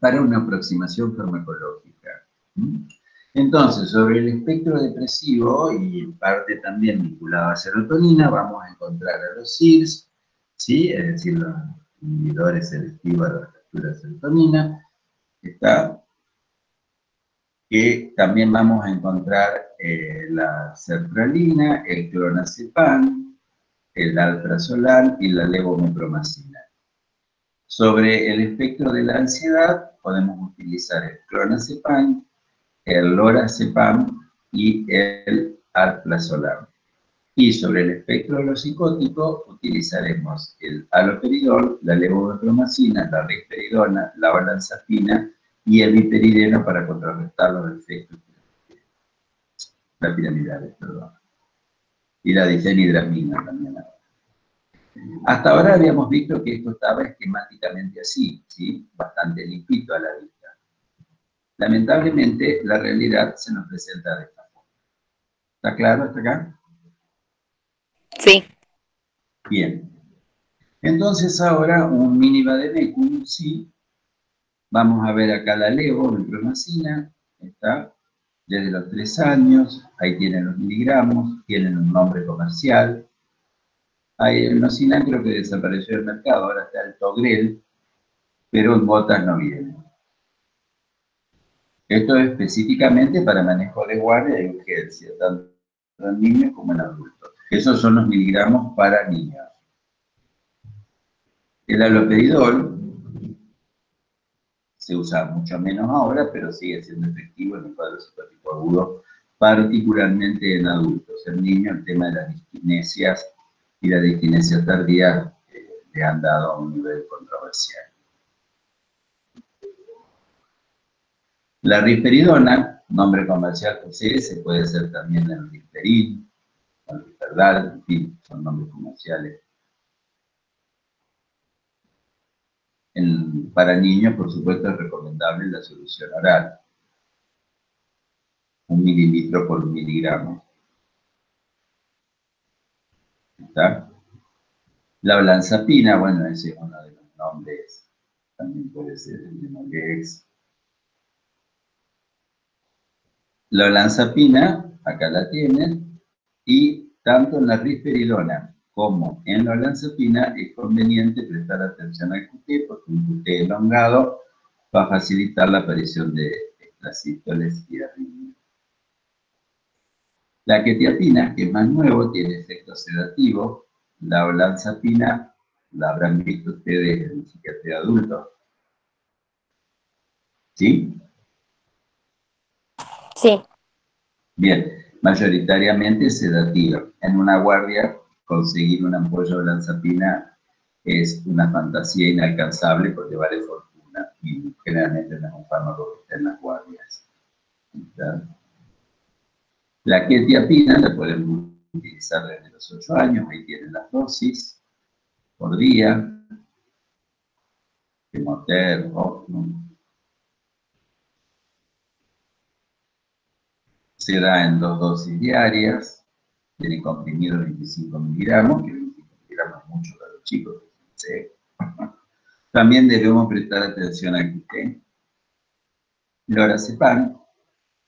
para una aproximación farmacológica. Entonces, sobre el espectro depresivo y en parte también vinculado a serotonina, vamos a encontrar a los SIRS, ¿sí? Es decir, los inhibidores selectivos de la receptura de serotonina. Está, que también vamos a encontrar la sertralina, el clonazepam, el alprazolam y la levomepromacina. Sobre el espectro de la ansiedad, podemos utilizar el clonazepam, el lorazepam y el alprazolam. Y sobre el espectro de lo psicótico, utilizaremos el haloperidol, la levomepromacina, la risperidona, la olanzapina y el viperideno para contrarrestar los efectos piramidales, perdón. Y la difenidramina también. Hasta ahora habíamos visto que esto estaba esquemáticamente así, ¿sí? Bastante limpito a la vista. Lamentablemente, la realidad se nos presenta de esta forma. ¿Está claro hasta acá? Sí. Bien. Entonces ahora un mini vademecum, ¿sí? Vamos a ver acá la levomepromacina, ¿está? desde los 3 años, ahí tienen los miligramos, tienen un nombre comercial. Hay el Nocinan, creo que desapareció del mercado, ahora está el Togrel, pero en gotas no viene. Esto es específicamente para manejo de guardia y urgencia, tanto en niños como en adultos. Esos son los miligramos para niños. El haloperidol se usa mucho menos ahora, pero sigue siendo efectivo en el cuadro psicótico agudo, particularmente en adultos. En niños el tema de las diskinesias y la disquinesia tardía le han dado a un nivel controversial. La risperidona, nombre comercial se puede ser también el risperin, el risperdal, en fin, son nombres comerciales. Para niños, por supuesto, es recomendable la solución oral. 1 mililitro por 1 miligramo. ¿Está? La olanzapina, bueno, ese es uno de los nombres, también puede ser el de Molex. La olanzapina, acá la tienen, y tanto en la risperidona como en la olanzapina es conveniente prestar atención al QT, porque un QT elongado va a facilitar la aparición de extrasístoles y arritmias. La quetiapina, que es más nuevo, tiene efecto sedativo. La olanzapina la habrán visto ustedes en psiquiatría adulto. ¿Sí? Sí. Bien, mayoritariamente sedativo. En una guardia, conseguir una ampolla de olanzapina es una fantasía inalcanzable porque vale fortuna y generalmente no es un fármaco que está en las guardias. ¿Está? La quetiapina la podemos utilizar desde los 8 años, ahí tienen las dosis por día, Kemoter, Opnum. Se da en 2 dosis diarias, tiene comprimido 25 miligramos, que 25 miligramos es mucho para los chicos. ¿Sí? También debemos prestar atención al QT. Lorazepam,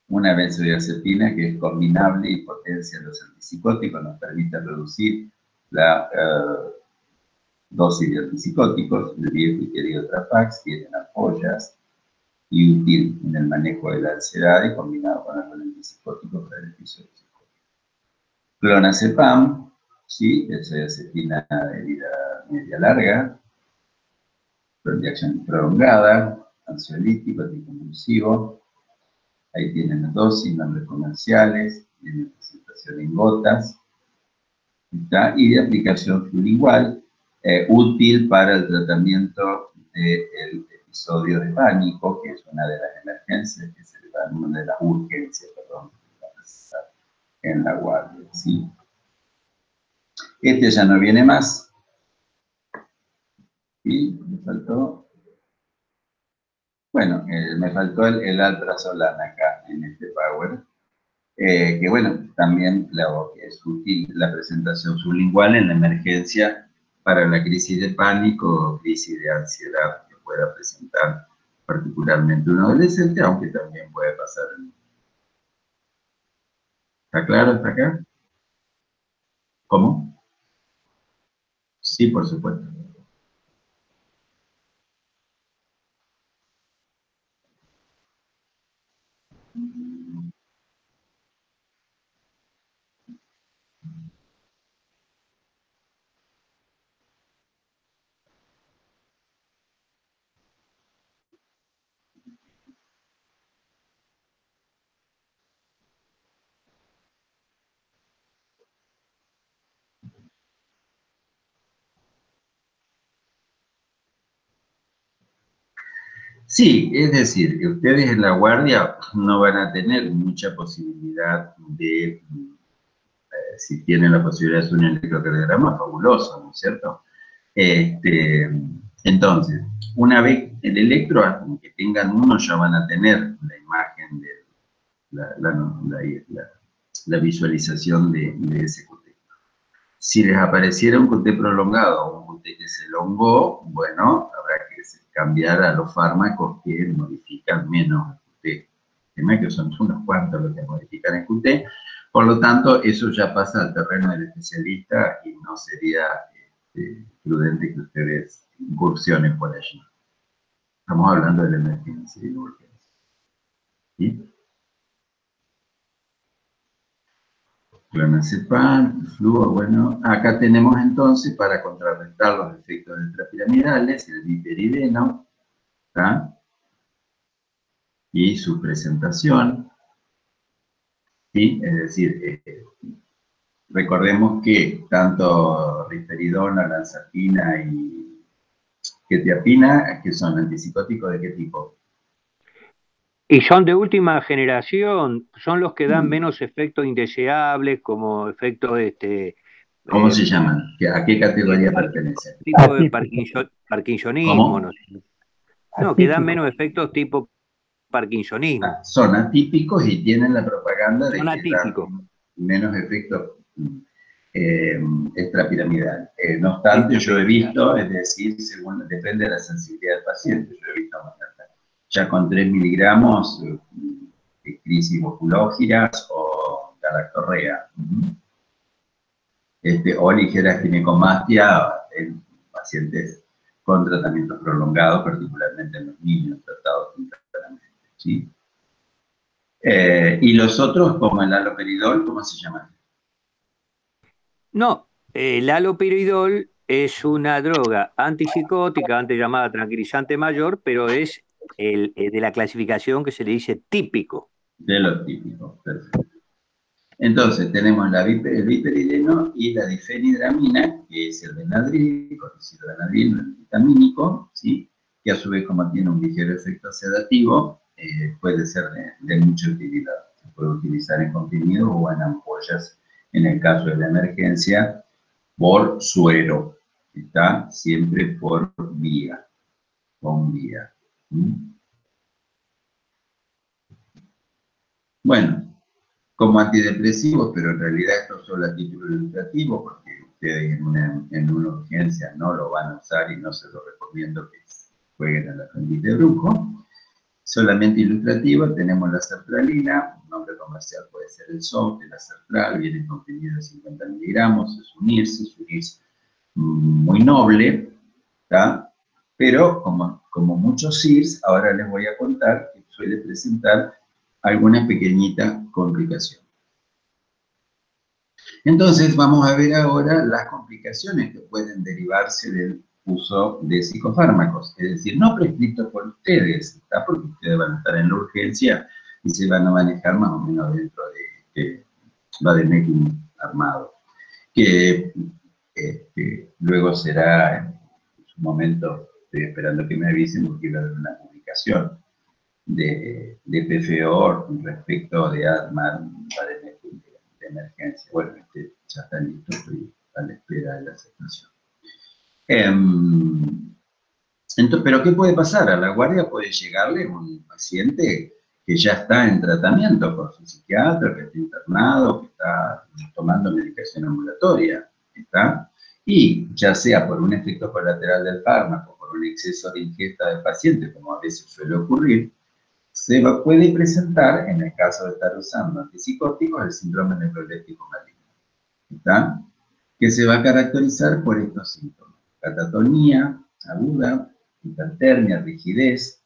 una benzodiazepina que es combinable y potencia los antipsicóticos, nos permite reducir la dosis de antipsicóticos. El viejo y querido Trapax tienen ampollas y útil en el manejo de la ansiedad y combinado con algún antipsicótico para el episodio psicótico. Clonazepam, sí, benzodiazepina de vida media larga, de acción prolongada, ansiolítico, anticonvulsivo. Ahí tienen las dosis, nombres comerciales, tienen presentación en gotas, ¿está? Y de aplicación sublingual, útil para el tratamiento del episodio de pánico, que es una de las emergencias, que se le da, una de las urgencias, perdón, en la guardia, ¿sí? Este ya no viene más. ¿Sí? Me faltó. Bueno, me faltó el alprazolam acá en este Power, que bueno, también es útil la presentación sublingual en la emergencia para la crisis de pánico o crisis de ansiedad que pueda presentar particularmente un adolescente, aunque también puede pasar en un. ¿Está claro hasta acá? ¿Cómo? Sí, por supuesto. Sí, es decir, que ustedes en la guardia no van a tener mucha posibilidad de, si tienen la posibilidad de hacer un electrocardiograma, fabuloso, ¿no es cierto? Entonces, una vez el electro, aunque tengan uno, ya van a tener la imagen de la visualización de ese QT. Si les apareciera un QT prolongado o un QT que se elongó, bueno, habrá que cambiar a los fármacos que modifican menos el QT. esquema, que son unos cuantos los que modifican el QT. Por lo tanto, eso ya pasa al terreno del especialista y no sería prudente que ustedes incursionen por allí. Estamos hablando de la emergencia y la urgencia. ¿Sí? Clonazepam, flúor, bueno, acá tenemos entonces para contrarrestar los efectos extrapiramidales, el viperideno, ¿tá? Y su presentación, ¿sí? Es decir, recordemos que tanto risperidona, olanzapina y quetiapina, que son antipsicóticos ¿de qué tipo? Y son de última generación, son los que dan menos efectos indeseables, como efectos ¿Cómo se llaman? ¿A qué categoría pertenecen? tipo de Atípico. parkinsonismo, ¿Cómo? no, que dan Atípico. menos efectos tipo parkinsonismo. Son atípicos y tienen la propaganda de Son que atípicos. dan menos efectos extrapiramidal. No obstante, yo he visto, es decir, según, depende de la sensibilidad del paciente, yo he visto ya con 3 miligramos crisis oculógiras o galactorrea. O ligera ginecomastia en pacientes con tratamientos prolongados, particularmente en los niños tratados tempranamente. ¿Sí? Y los otros, como el haloperidol, ¿cómo se llaman? No, el haloperidol es una droga antipsicótica, antes llamada tranquilizante mayor, pero es de la clasificación que se le dice típico. De los típicos, perfecto. Entonces, tenemos el viperideno y la difenidramina, que es el Benadryl, conocido Benadryl, el vitamínico, ¿sí? Que a su vez, como tiene un ligero efecto sedativo, puede ser de mucha utilidad. Se puede utilizar en comprimido o en ampollas, en el caso de la emergencia, por suero. Está siempre por vía, con vía. Bueno, como antidepresivos, pero en realidad esto es solo a título ilustrativo, porque ustedes en una urgencia no lo van a usar y no se lo recomiendo que jueguen a la aprendiz de brujo. Solamente ilustrativo, tenemos la sertralina, un nombre comercial puede ser el SOF, la sertral, viene comprimido de 50 miligramos, es un IRS muy noble, ¿tá? Pero como muchos IRS, ahora les voy a contar que suele presentar alguna pequeñita complicación. Entonces vamos a ver ahora las complicaciones que pueden derivarse del uso de psicofármacos, es decir, no prescritos por ustedes, ¿está? Porque ustedes van a estar en la urgencia y se van a manejar más o menos dentro de vademecum armado, que luego será en su momento, estoy esperando que me avisen porque va a haber una publicación de PFO respecto de ADMAR de emergencia. Bueno, ya está listo, estoy a la espera de la aceptación. Entonces, ¿pero qué puede pasar? A la guardia puede llegarle un paciente que ya está en tratamiento con su psiquiatra, que está internado, que está tomando medicación ambulatoria, ¿está? Y ya sea por un efecto colateral del fármaco, por un exceso de ingesta del paciente, como a veces suele ocurrir, puede presentar, en el caso de estar usando antipsicóticos, el síndrome neuroléptico maligno, ¿está? Que se va a caracterizar por estos síntomas: catatonía aguda, hipertermia, rigidez,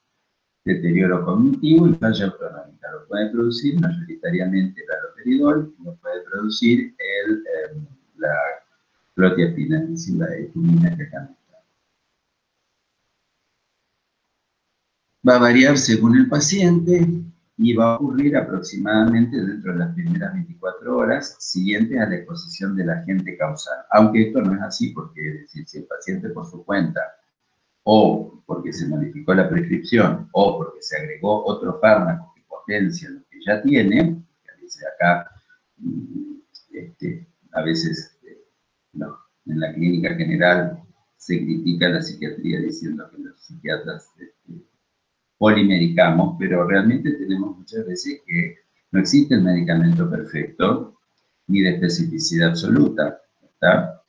deterioro cognitivo y falla autonómica. Lo puede producir mayoritariamente el haloperidol, lo puede producir la clonazepina, es decir, la etumina que acá está. Va a variar según el paciente y va a ocurrir aproximadamente dentro de las primeras 24 horas siguientes a la exposición del agente causal. Aunque esto no es así, porque es decir, si el paciente por su cuenta, o porque se modificó la prescripción, o porque se agregó otro fármaco que potencia lo que ya tiene, que a veces acá, a veces no, en la clínica general se critica la psiquiatría diciendo que los psiquiatras polimedicamos, pero realmente tenemos muchas veces que no existe el medicamento perfecto ni de especificidad absoluta, ¿está?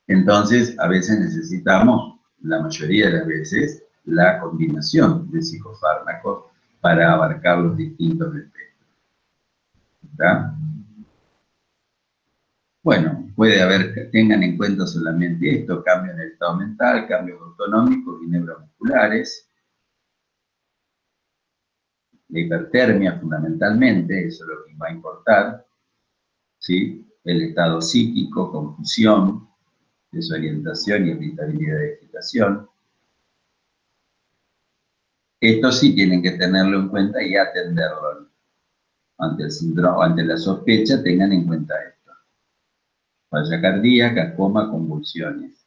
Entonces, a veces necesitamos, la mayoría de las veces, la combinación de psicofármacos para abarcar los distintos espectros. ¿Está? Bueno, puede haber, tengan en cuenta solamente esto, cambios en el estado mental, cambios autonómicos y neuromusculares, la hipertermia fundamentalmente, eso es lo que va a importar, ¿sí? El estado psíquico, confusión, desorientación, irritabilidad y agitación. Esto sí tienen que tenerlo en cuenta y atenderlo. Ante el síndrome, ante la sospecha, tengan en cuenta esto. Falla cardíaca, coma, convulsiones.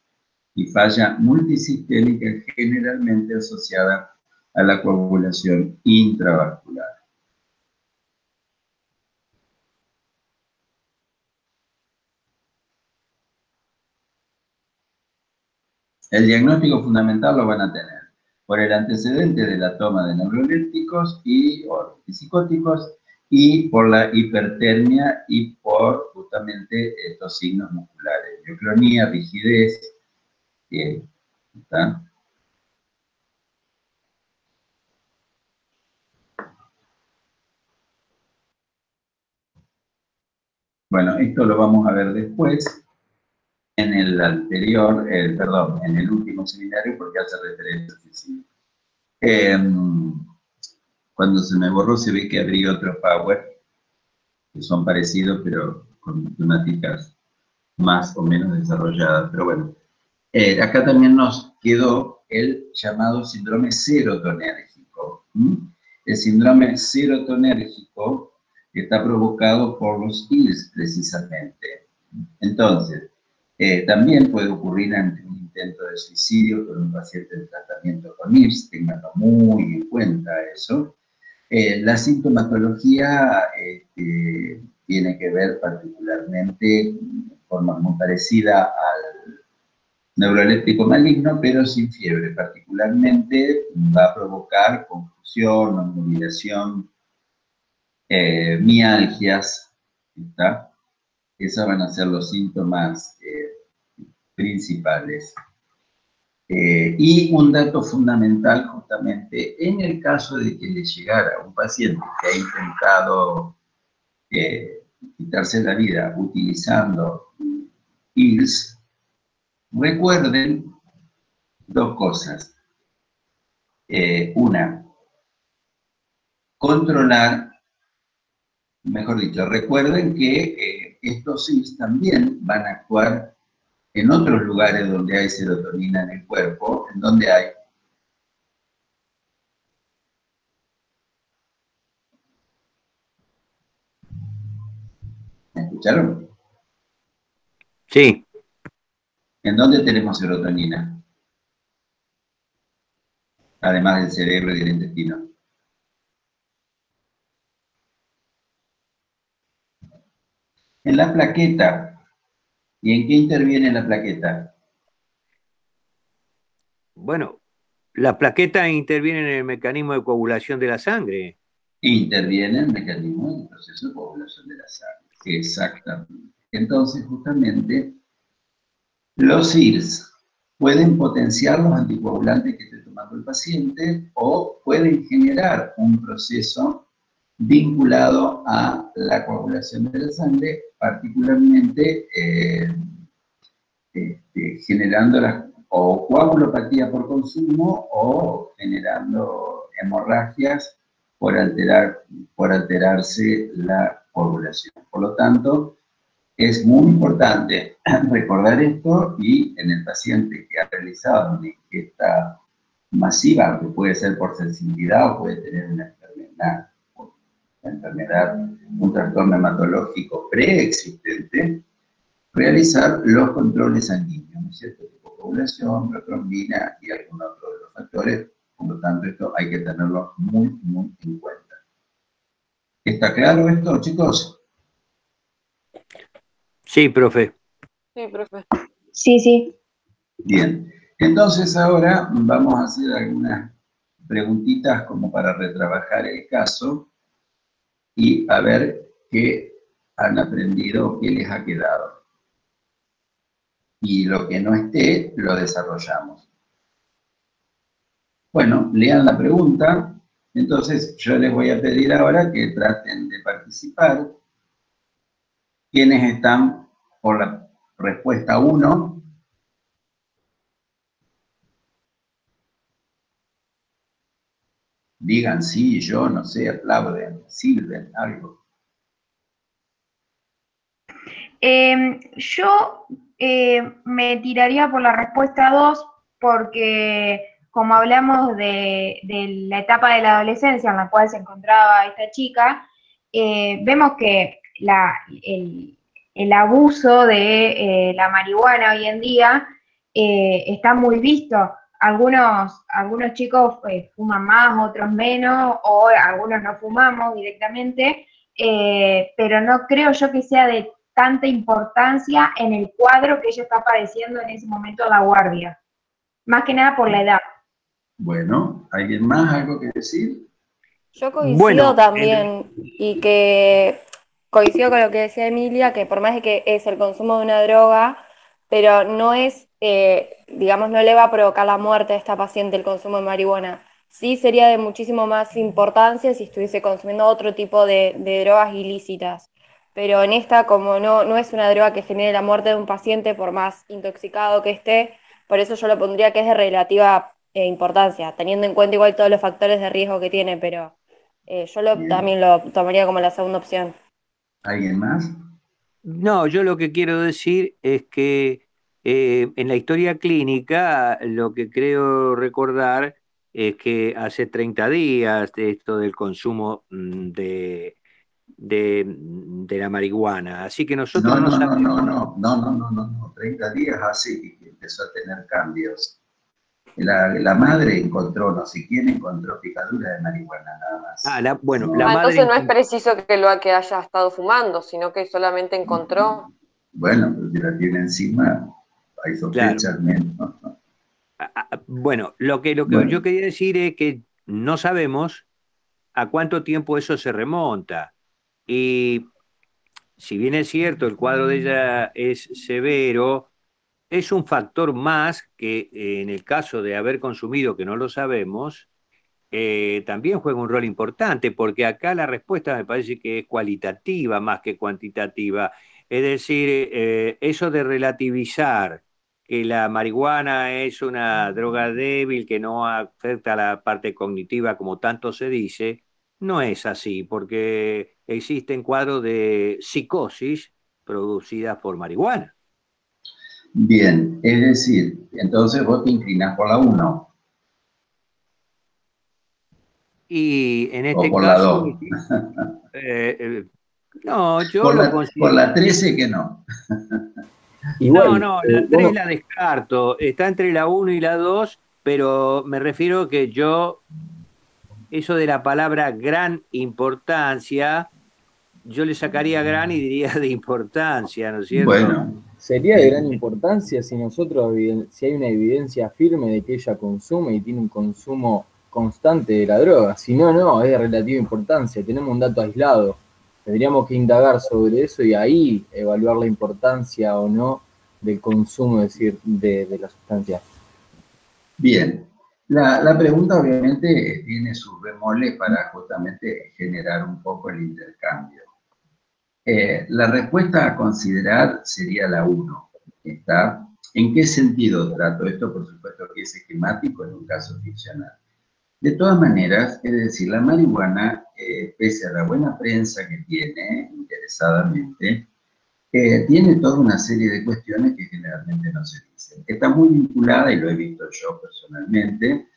Y falla multisistémica generalmente asociada a la coagulación intravascular. El diagnóstico fundamental lo van a tener por el antecedente de la toma de neurolépticos o psicóticos y por la hipertermia y por justamente estos signos musculares, mioclonía, rigidez, ¿está? Bueno, esto lo vamos a ver después en el anterior, perdón, en el último seminario porque hace referencia al suicidio. Cuando se me borró se ve que abrí otro Power, que son parecidos pero con temáticas más o menos desarrolladas. Pero bueno, acá también nos quedó el llamado síndrome serotonérgico. El síndrome serotonérgico está provocado por los ILS precisamente. Entonces, también puede ocurrir ante un intento de suicidio con un paciente en tratamiento con ILS, tenganlo muy en cuenta eso. La sintomatología tiene que ver particularmente de forma muy parecida al neuroléptico maligno, pero sin fiebre. Particularmente va a provocar confusión, omnidación, mialgias, ¿está? Esos van a ser los síntomas principales. Y un dato fundamental justamente en el caso de que le llegara a un paciente que ha intentado quitarse la vida utilizando ILS, recuerden dos cosas. Una, controlar, mejor dicho, recuerden que estos ILS también van a actuar en otros lugares donde hay serotonina en el cuerpo, en donde hay. ¿Me escucharon? Sí. ¿En dónde tenemos serotonina? Además del cerebro y del intestino. En la plaqueta. ¿Y en qué interviene la plaqueta? Bueno, la plaqueta interviene en el mecanismo de coagulación de la sangre. Interviene en el mecanismo del proceso de coagulación de la sangre. Exactamente. Entonces, justamente, los ILS pueden potenciar los anticoagulantes que esté tomando el paciente o pueden generar un proceso vinculado a la coagulación de la sangre, particularmente generando o coagulopatía por consumo o generando hemorragias por alterarse la coagulación. Por lo tanto, es muy importante recordar esto y en el paciente que ha realizado una ingesta masiva, que puede ser por sensibilidad o puede tener una enfermedad, un trastorno hematológico preexistente, realizar los controles sanguíneos, ¿no es cierto? Tipo coagulación, protrombina y algún otro de los factores. Por lo tanto, esto hay que tenerlo muy, muy en cuenta. ¿Está claro esto, chicos? Sí, profe. Sí, profe. Sí, sí. Bien. Entonces ahora vamos a hacer algunas preguntitas como para retrabajar el caso y a ver qué han aprendido, qué les ha quedado. Y lo que no esté, lo desarrollamos. Bueno, lean la pregunta Entonces, yo les voy a pedir ahora que traten de participar. ¿Quiénes están por la respuesta 1? Digan sí, yo, no sé, aplauden, silben, algo. Yo me tiraría por la respuesta 2 porque como hablamos de la etapa de la adolescencia en la cual se encontraba esta chica, vemos que el abuso de la marihuana hoy en día está muy visto. Algunos chicos fuman más, otros menos, o algunos no fumamos directamente, pero no creo yo que sea de tanta importancia en el cuadro que ella está padeciendo en ese momento en la guardia. Más que nada por la edad. Bueno, ¿alguien más algo que decir? Yo coincido Bueno, también y que coincido con lo que decía Emilia, que por más de que es el consumo de una droga, pero no es, digamos, no le va a provocar la muerte a esta paciente el consumo de marihuana. Sí sería de muchísimo más importancia si estuviese consumiendo otro tipo de drogas ilícitas. Pero en esta, como no es una droga que genere la muerte de un paciente, por más intoxicado que esté, por eso yo lo pondría que es de relativa importancia, teniendo en cuenta igual todos los factores de riesgo que tiene, pero Bien. también lo tomaría como la segunda opción. ¿Alguien más? No, yo lo que quiero decir es que en la historia clínica lo que creo recordar es que hace 30 días de esto del consumo de la marihuana. Así que nosotros no sabemos. No. 30 días hace que empezó a tener cambios. La madre encontró, no sé quién encontró picadura de marihuana nada más. Bueno, No. la madre. Entonces no es preciso que haya estado fumando, sino que solamente encontró. Bueno, pero si la tiene encima, hay sospechas menos. Bueno, lo que Bueno. yo quería decir es que no sabemos a cuánto tiempo eso se remonta. Y si bien es cierto, el cuadro de ella es severo, es un factor más que en el caso de haber consumido, que no lo sabemos, también juega un rol importante, porque acá la respuesta me parece que es cualitativa más que cuantitativa. Es decir, eso de relativizar que la marihuana es una droga débil que no afecta a la parte cognitiva como tanto se dice, no es así, porque existen cuadros de psicosis producidas por marihuana. Bien, es decir, entonces vos te inclinás por la 1. Y en este O por caso, la 2. no, yo Por lo la, considero. por la 13 que no. Igual, No, la 3 bueno, la descarto. Está entre la 1 y la 2, pero me refiero que eso de la palabra gran importancia, yo le sacaría gran y diría de importancia, ¿no es cierto? Bueno. sería de gran importancia si si hay una evidencia firme de que ella consume y tiene un consumo constante de la droga. Si no, es de relativa importancia. Tenemos un dato aislado. Tendríamos que indagar sobre eso y ahí evaluar la importancia o no del consumo, es decir, de la sustancia. Bien. La pregunta obviamente tiene sus bemoles para justamente generar un poco el intercambio. La respuesta a considerar sería la 1. ¿Está? ¿En qué sentido trato esto? Por supuesto que es esquemático en un caso ficcional. De todas maneras, es decir, la marihuana, pese a la buena prensa que tiene, interesadamente, tiene toda una serie de cuestiones que generalmente no se dicen. Está muy vinculada, y lo he visto yo personalmente,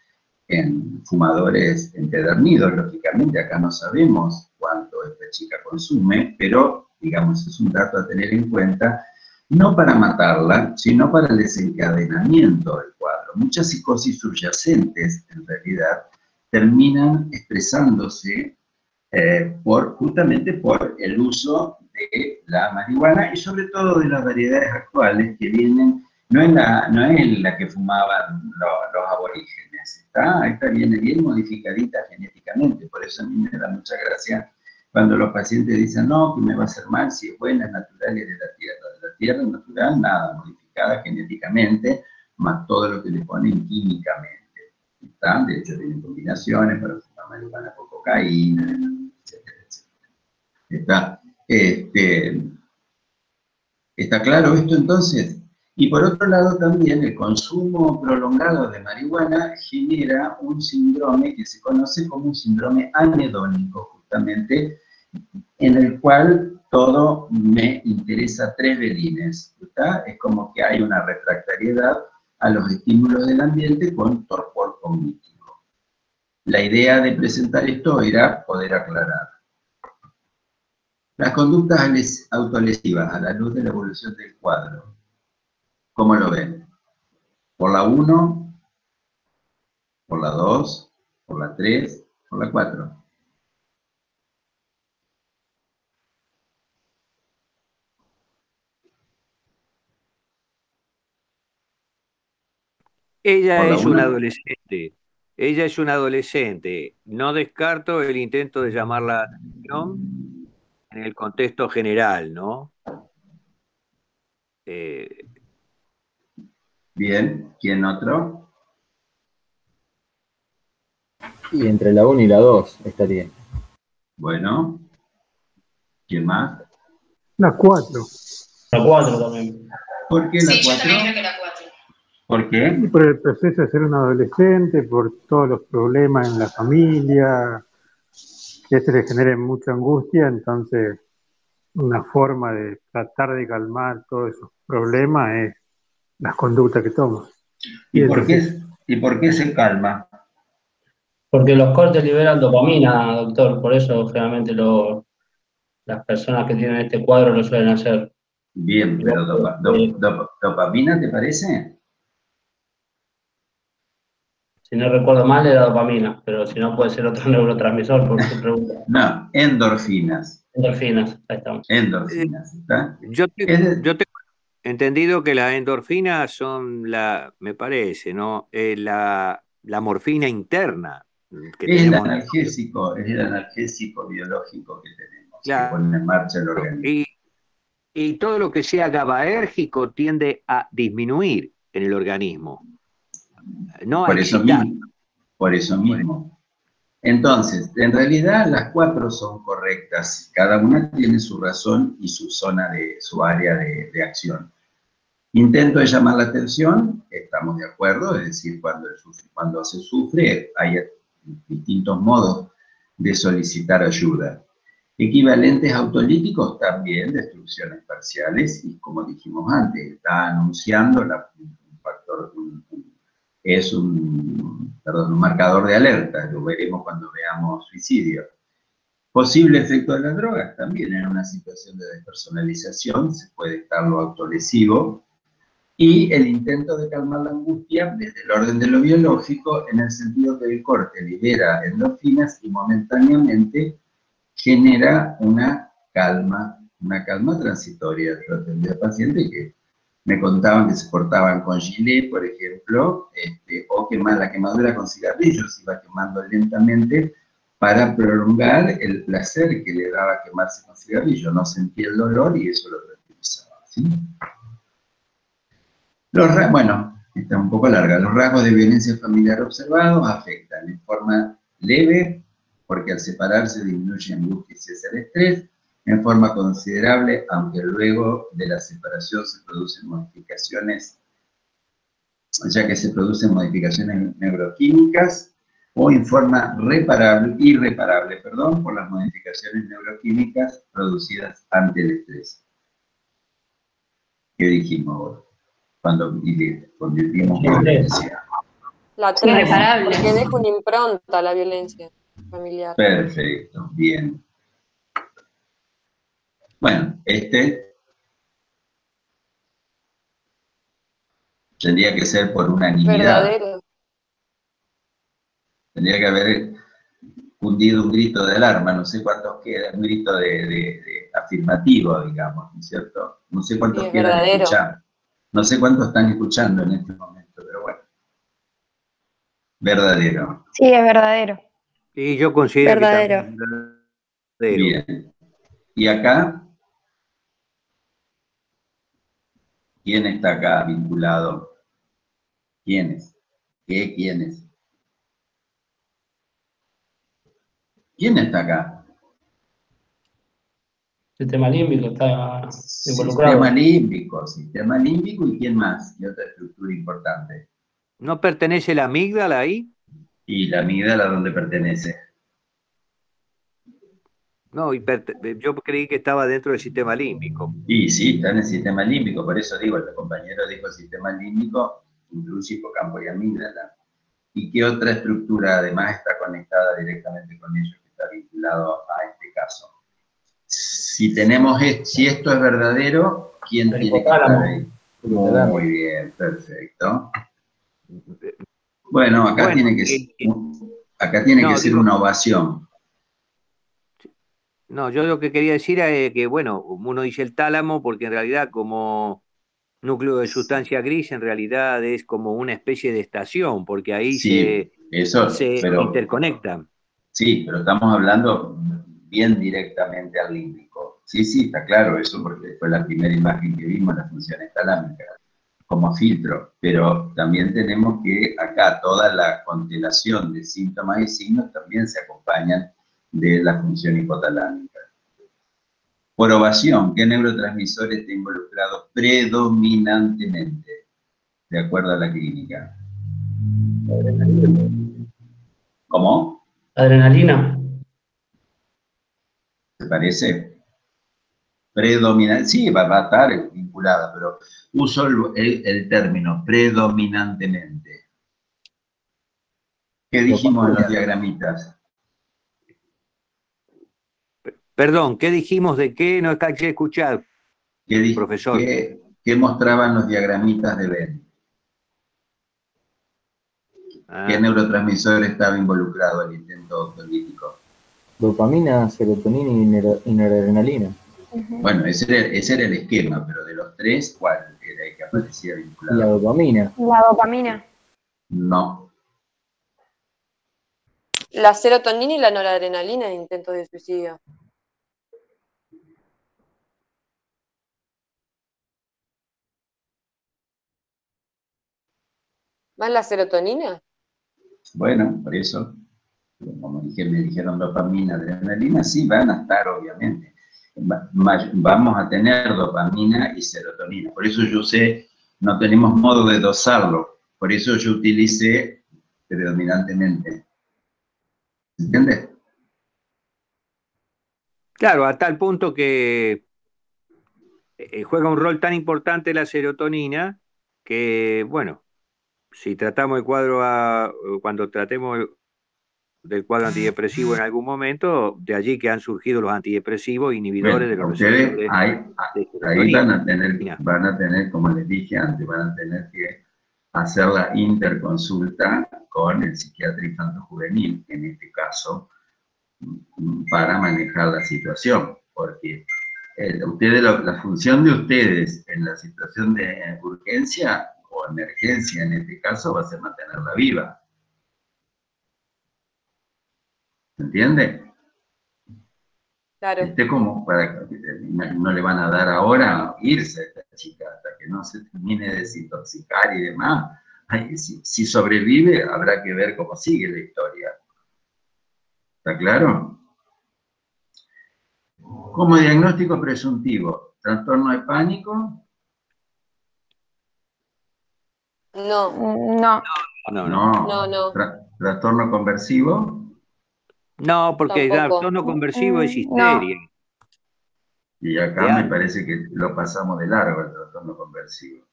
en fumadores empedernidos. Lógicamente, acá no sabemos cuánto esta chica consume, pero, digamos, es un dato a tener en cuenta, no para matarla, sino para el desencadenamiento del cuadro. Muchas psicosis subyacentes, en realidad, terminan expresándose justamente por el uso de la marihuana y sobre todo de las variedades actuales que vienen, no es la que fumaban los aborígenes, esta viene bien modificadita genéticamente, por eso a mí me da mucha gracia cuando los pacientes dicen, no, que me va a hacer mal si es buena, es natural y es de la tierra natural, nada, modificada genéticamente, más todo lo que le ponen químicamente. ¿Está? De hecho, tienen combinaciones para fumar marihuana con cocaína, etcétera, etcétera. ¿Está claro esto entonces? Y por otro lado también el consumo prolongado de marihuana genera un síndrome que se conoce como un síndrome anhedónico, justamente, en el cual todo me interesa tres velines. ¿Está? Es como que hay una refractariedad a los estímulos del ambiente con torpor cognitivo. La idea de presentar esto era poder aclarar. Las conductas autolesivas a la luz de la evolución del cuadro. ¿Cómo lo ven? ¿Por la 1? ¿Por la 2? ¿Por la 3? ¿Por la 4? Ella ¿Por la es una 1? adolescente. Ella es una adolescente. No descarto el intento de llamar la atención en el contexto general, ¿no? Bien, ¿quién otro? Y entre la 1 y la 2 estaría. Bueno, ¿quién más? La 4. La 4 también. ¿Por qué la 4? Sí, yo también creo que la 4. ¿Por qué? Y por el proceso de ser un adolescente, por todos los problemas en la familia, que se le genere mucha angustia, entonces una forma de tratar de calmar todos esos problemas es las conductas que toma. ¿Y por qué se calma? Porque los cortes liberan dopamina, doctor, por eso generalmente las personas que tienen este cuadro lo suelen hacer. Bien, pero ¿dopamina te parece? Si no recuerdo mal era dopamina, pero si no puede ser otro neurotransmisor por su pregunta. No, endorfinas. Endorfinas, ahí estamos. Endorfinas, ¿está? Yo tengo entendido que las endorfinas son me parece, ¿no? La morfina interna que Es el tenemos. analgésico biológico que tenemos, Claro. que pone en marcha el organismo. Y todo lo que sea GABAérgico tiende a disminuir en el organismo. No a excitar. Por eso mismo. Entonces, en realidad las 4 son correctas. Cada una tiene su razón y su área de acción. Intento de llamar la atención, estamos de acuerdo, es decir, cuando se sufre hay distintos modos de solicitar ayuda. Equivalentes autolíticos también, destrucciones parciales, y como dijimos antes, está anunciando un factor, es un marcador de alerta, lo veremos cuando veamos suicidio. Posible efecto de las drogas, también en una situación de despersonalización, se puede estar lo autolesivo, y el intento de calmar la angustia desde el orden de lo biológico, en el sentido que el corte libera endorfinas y momentáneamente genera una calma transitoria. Yo atendí a pacientes que me contaban que se cortaban con gilet, por ejemplo, o la quemadura con cigarrillos, iba quemando lentamente para prolongar el placer que le daba quemarse con cigarrillo. No sentía el dolor y eso lo tranquilizaba, ¿sí? Bueno, está un poco larga. Los rasgos de violencia familiar observados afectan en forma leve, porque al separarse disminuye angustia y cesa el estrés, en forma considerable, aunque luego de la separación se producen modificaciones, ya que se producen modificaciones neuroquímicas, o en forma irreparable, por las modificaciones neuroquímicas producidas ante el estrés. ¿Qué dijimos ahora? Cuando vivimos violencia. La 3, porque deja una impronta la violencia familiar. Perfecto, bien. Bueno, tendría que ser por unanimidad. Verdadero. Tendría que haber cundido un grito de alarma, no sé cuántos quedan, un grito de afirmativo, digamos, ¿no es cierto? No sé cuántos quedan verdadero. escuchando. No sé cuántos están escuchando en este momento, pero bueno. Verdadero. Sí, es verdadero. Y yo considero Verdadero. que verdadero. Bien. ¿Y acá? ¿Quién está acá vinculado? ¿Quiénes? ¿Quiénes? ¿Quién está acá? Sistema límbico está involucrado. Sistema límbico y ¿quién más? ¿Y otra estructura importante? ¿No pertenece la amígdala ahí? ¿Y la amígdala dónde pertenece? No, yo creí que estaba dentro del sistema límbico. Y sí, está en el sistema límbico, por eso digo, el compañero dijo sistema límbico, incluye hipocampo y amígdala. ¿Y qué otra estructura además está conectada directamente con ellos, que está vinculado a este caso? Si esto es verdadero, ¿quién tiene que estar ahí? Muy bien, perfecto. Bueno, acá tiene que ser una ovación. No, yo lo que quería decir es que, bueno, uno dice el tálamo porque en realidad como núcleo de sustancia gris en realidad es como una especie de estación, porque ahí se interconectan. Sí, pero estamos hablando bien directamente al límbico. Sí, está claro eso, porque fue la primera imagen que vimos, las funciones talámicas, como filtro. Pero también tenemos que acá toda la constelación de síntomas y signos también se acompañan de la función hipotalámica. Por ovación, ¿qué neurotransmisor está involucrado predominantemente, de acuerdo a la clínica? ¿Cómo? Adrenalina. ¿Te parece? Predominante, sí, va a estar vinculada, pero uso el término predominantemente. ¿Qué dijimos en los diagramitas? Perdón, ¿qué dijimos de qué? No caché escuchar, profesor. ¿Qué mostraban los diagramitas de Venn? ¿Qué neurotransmisor estaba involucrado en el intento autolítico? Dopamina, serotonina y noradrenalina. Bueno, ese era el esquema, pero de los tres, ¿cuál era el que aparecía vinculado? La dopamina. La dopamina. No. La serotonina y la noradrenalina en intentos de suicidio. ¿Más la serotonina? Bueno, por eso, como me dijeron dopamina, adrenalina, sí van a estar, obviamente. Vamos a tener dopamina y serotonina. Por eso yo no tenemos modo de dosarlo. Por eso yo utilicé predominantemente. ¿Entiendes? Claro, a tal punto que juega un rol tan importante la serotonina que, bueno, si tratamos el cuadro, cuando tratemos del cuadro antidepresivo en algún momento, de allí que han surgido los antidepresivos inhibidores de los receptores. Ahí van a tener, como les dije antes, van a tener que hacer la interconsulta con el psiquiatra infanto-juvenil, en este caso, para manejar la situación, porque la función de ustedes en la situación de urgencia o emergencia en este caso va a ser mantenerla viva. ¿Se entiende? Claro. Como no le van a dar ahora irse a esta chica hasta que no se termine de desintoxicar y demás. Si sobrevive, habrá que ver cómo sigue la historia. ¿Está claro? Como diagnóstico presuntivo, ¿trastorno de pánico? No. ¿Trastorno conversivo? No, porque el trastorno conversivo es histeria. No. Y acá me parece que lo pasamos de largo el trastorno conversivo.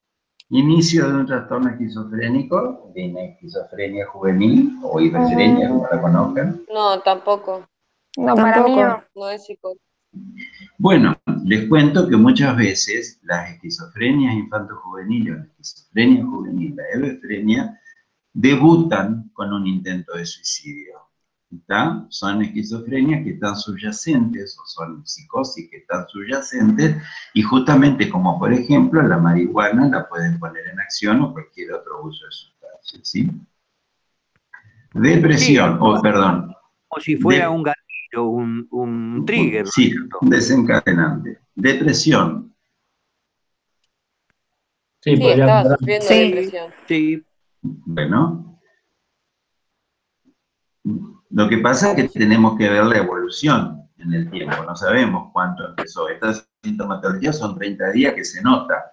Inicio de un trastorno esquizofrénico, de una esquizofrenia juvenil o hiperfrenia, como la conozcan. No, tampoco. No, para mí no. No es psicótico. Bueno, les cuento que muchas veces las esquizofrenias infanto-juveniles, la esquizofrenia juvenil, la hebefrenia, debutan con un intento de suicidio. ¿Está? Son esquizofrenias que están subyacentes, o son psicosis que están subyacentes, y justamente como por ejemplo la marihuana la pueden poner en acción o cualquier otro uso de sustancias, ¿sí? Depresión, perdón. Como si fuera un gatillo, un trigger. Sí, un desencadenante. Depresión. Sí, estaba sufriendo depresión. Sí. Bueno. Lo que pasa es que tenemos que ver la evolución en el tiempo, no sabemos cuánto empezó. Estas sintomatologías son 30 días que se nota.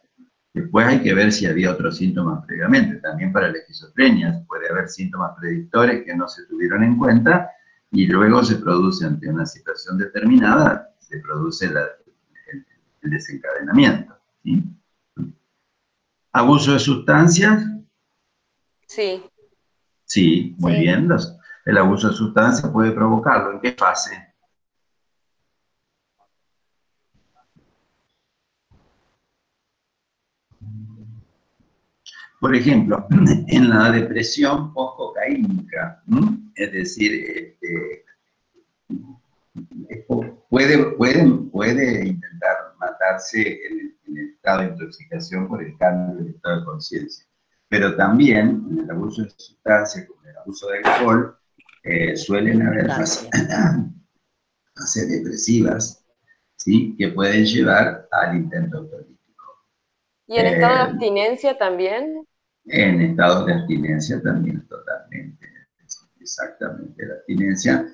Después hay que ver si había otros síntomas previamente. También para la esquizofrenia puede haber síntomas predictores que no se tuvieron en cuenta y luego se produce ante una situación determinada, se produce el desencadenamiento. ¿Sí? ¿Abuso de sustancias? Sí. Sí, muy Sí. bien. El abuso de sustancias puede provocarlo. ¿En qué fase? Por ejemplo, en la depresión postcocaínica, es decir, puede intentar matarse en el estado de intoxicación por el cambio del estado de conciencia. Pero también en el abuso de sustancias, como el abuso de alcohol, suelen haber fases depresivas, ¿sí? Que pueden llevar al intento autolítico. ¿Y en estado de abstinencia también? En estados de abstinencia también, totalmente. Exactamente, la abstinencia,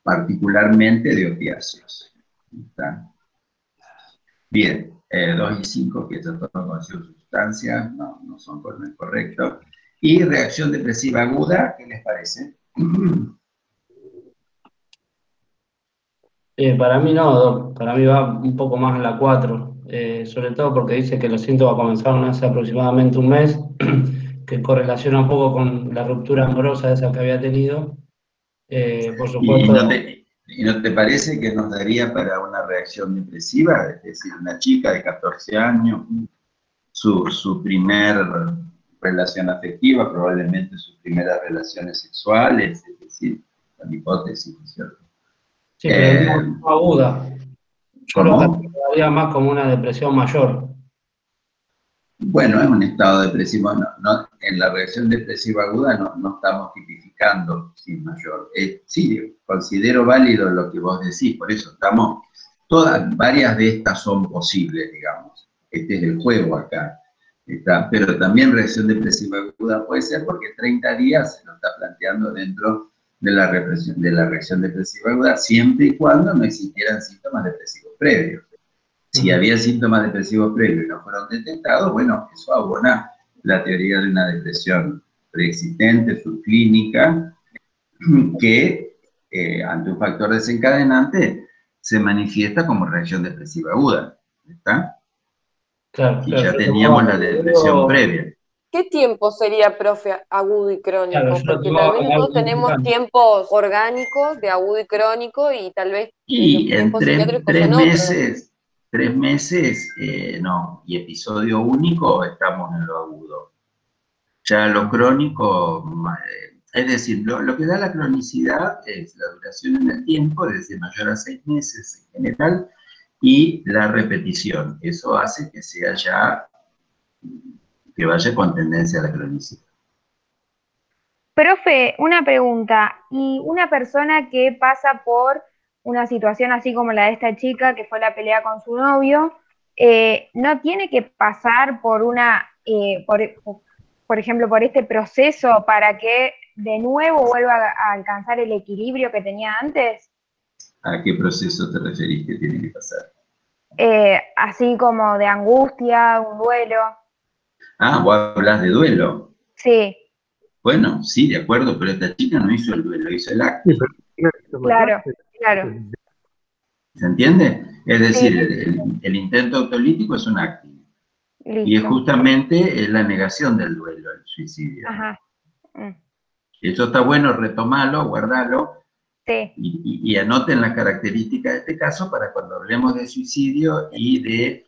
particularmente de opiáceos. ¿Está? Bien, 2 y 5, que ya todo conocido sustancias, no son correctos. Y reacción depresiva aguda, ¿qué les parece? Para mí no, Doc. Para mí va un poco más a la 4, sobre todo porque dice que los síntomas comenzaron hace aproximadamente un mes, que correlaciona un poco con la ruptura amorosa esa que había tenido. Por supuesto, ¿Y no te parece que nos daría para una reacción depresiva? Es decir, una chica de 14 años, su primer relación afectiva, probablemente sus primeras relaciones sexuales, es decir, la hipótesis, ¿no es cierto? sí, pero no aguda. Yo lo ¿Cómo? catalogaría más como una depresión mayor. Bueno, es un estado depresivo. En la reacción depresiva aguda no estamos tipificando sin mayor. Sí, considero válido lo que vos decís, por eso varias de estas son posibles, digamos. Este es el juego acá. Pero también reacción depresiva aguda puede ser porque 30 días se lo está planteando dentro de la reacción depresiva aguda, siempre y cuando no existieran síntomas depresivos previos. Si había síntomas depresivos previos y no fueron detectados, bueno, eso abona la teoría de una depresión preexistente, subclínica, que ante un factor desencadenante se manifiesta como reacción depresiva aguda. ¿Está? Claro, Y ya teníamos la depresión previa. ¿Qué tiempo sería, profe, agudo y crónico? Claro, porque tal vez nosotros tenemos tiempos orgánicos de agudo y crónico y tal vez Y los en tiempos psiquiátricos tres son otros. meses, 3 meses, no, y episodio único estamos en lo agudo. Ya lo crónico, es decir, lo que da la cronicidad es la duración en el tiempo, desde mayor a 6 meses en general, y la repetición. Eso hace que sea ya, que vaya con tendencia a la cronicidad. Profe, una pregunta. ¿Y una persona que pasa por una situación así como la de esta chica, que fue la pelea con su novio, no tiene que pasar por por ejemplo, por este proceso para que de nuevo vuelva a alcanzar el equilibrio que tenía antes? ¿A qué proceso te referís que tiene que pasar? Así como de angustia, un duelo. Ah, vos hablas de duelo. Sí. Bueno, sí, de acuerdo, pero esta chica no hizo el duelo, hizo el acto. Claro, claro. ¿Se entiende? Es decir, el intento autolítico es un acto. Y es justamente la negación del duelo, el suicidio. Ajá. Eso está bueno, retomalo, guardalo. Sí. Y anoten las características de este caso para cuando hablemos de suicidio y de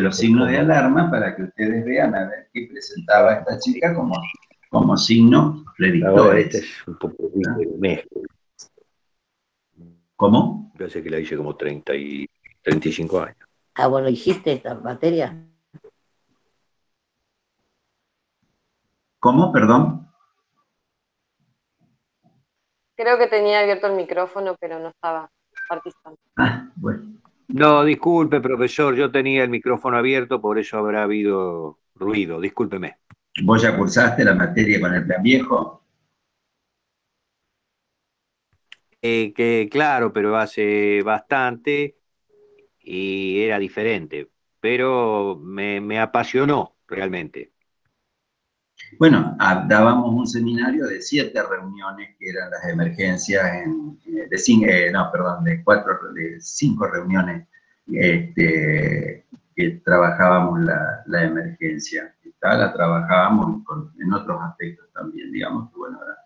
los signos de alarma, para que ustedes vean a ver qué presentaba esta chica como signos predictores. Este es un poco de mezcla. ¿Cómo? Me parece que la hice como 35 años. Ah, bueno, ¿hiciste esta materia? ¿Cómo? Perdón. Creo que tenía abierto el micrófono, pero no estaba participando. Ah, bueno. No, disculpe, profesor, yo tenía el micrófono abierto, por eso habrá habido ruido, discúlpeme. ¿Vos ya cursaste la materia con el plan viejo? que claro, pero hace bastante y era diferente, pero me apasionó realmente. Bueno, dábamos un seminario de 7 reuniones que eran las emergencias, de 5 reuniones que trabajábamos la emergencia. La trabajábamos en otros aspectos también, digamos, que bueno, ahora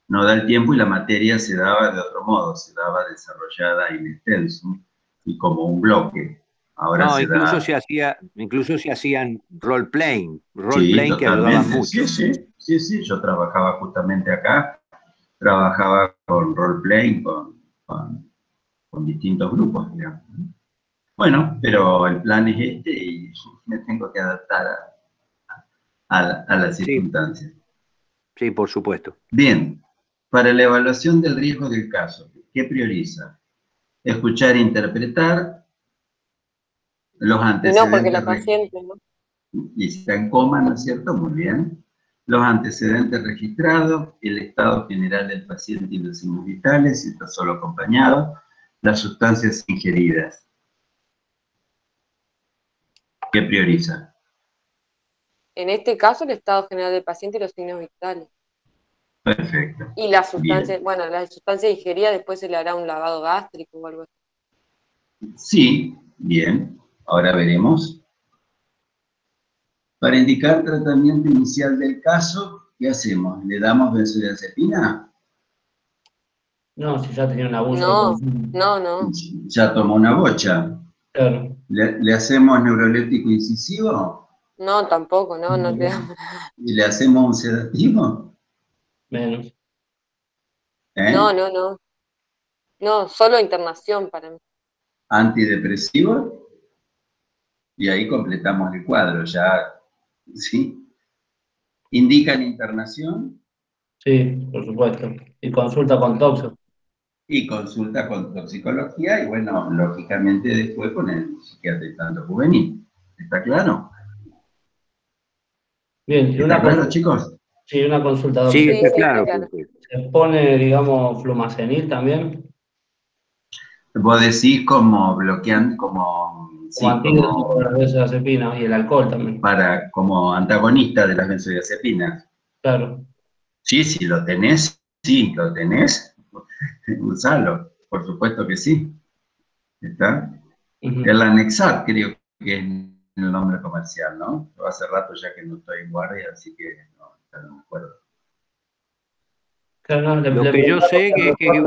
no da el tiempo y la materia se daba de otro modo, se daba desarrollada in extenso y como un bloque. Ahora No, se da... incluso se hacían role-playing Sí, que ayudaban totalmente, mucho. sí, yo trabajaba justamente acá, trabajaba con role-playing, con distintos grupos, digamos. Bueno, pero el plan es este y me tengo que adaptar a las Sí, circunstancias. sí, por supuesto. Bien, para la evaluación del riesgo del caso, ¿qué prioriza? Escuchar e interpretar los Y no, porque antecedentes, la paciente, ¿no? y está en coma, ¿no es cierto? Muy bien. Los antecedentes registrados, el estado general del paciente y los signos vitales, si está solo acompañado, las sustancias ingeridas. ¿Qué prioriza? En este caso, el estado general del paciente y los signos vitales. Perfecto. Y la sustancia, Bien. bueno, la sustancia ingerida después se le hará un lavado gástrico o algo así. Sí, bien. Ahora veremos. Para indicar tratamiento inicial del caso, ¿qué hacemos? ¿Le damos benzodiazepina? No, si ya tenía un abuso. No. Ya tomó una bocha. Claro. ¿Le hacemos neuroléptico incisivo? No, tampoco, no te damos. ¿Y le hacemos un sedativo? Menos. No. No, solo internación para mí. ¿Antidepresivo? Y ahí completamos el cuadro, ya, ¿sí? ¿Indican internación? Sí, por supuesto. Y consulta con toxo. Y consulta con toxicología y, bueno, lógicamente después con el psiquiatra infanto juvenil. ¿Está claro? Bien, y ¿Está claro, chicos? Sí, una consulta. Sí, Sí, está está claro. claro. ¿Se pone, digamos, flumazenil también? Vos decís como bloqueando, como, sí, Como antídoto como, para las benzodiazepinas y el alcohol también. como antagonista de las benzodiazepinas. Claro. Sí, si lo tenés, usalo, por supuesto que sí. ¿Está? El Anexat, creo que es el nombre comercial, ¿no? Hace rato ya que no estoy en guardia, así que no me acuerdo. Claro, no, Lo que yo sé que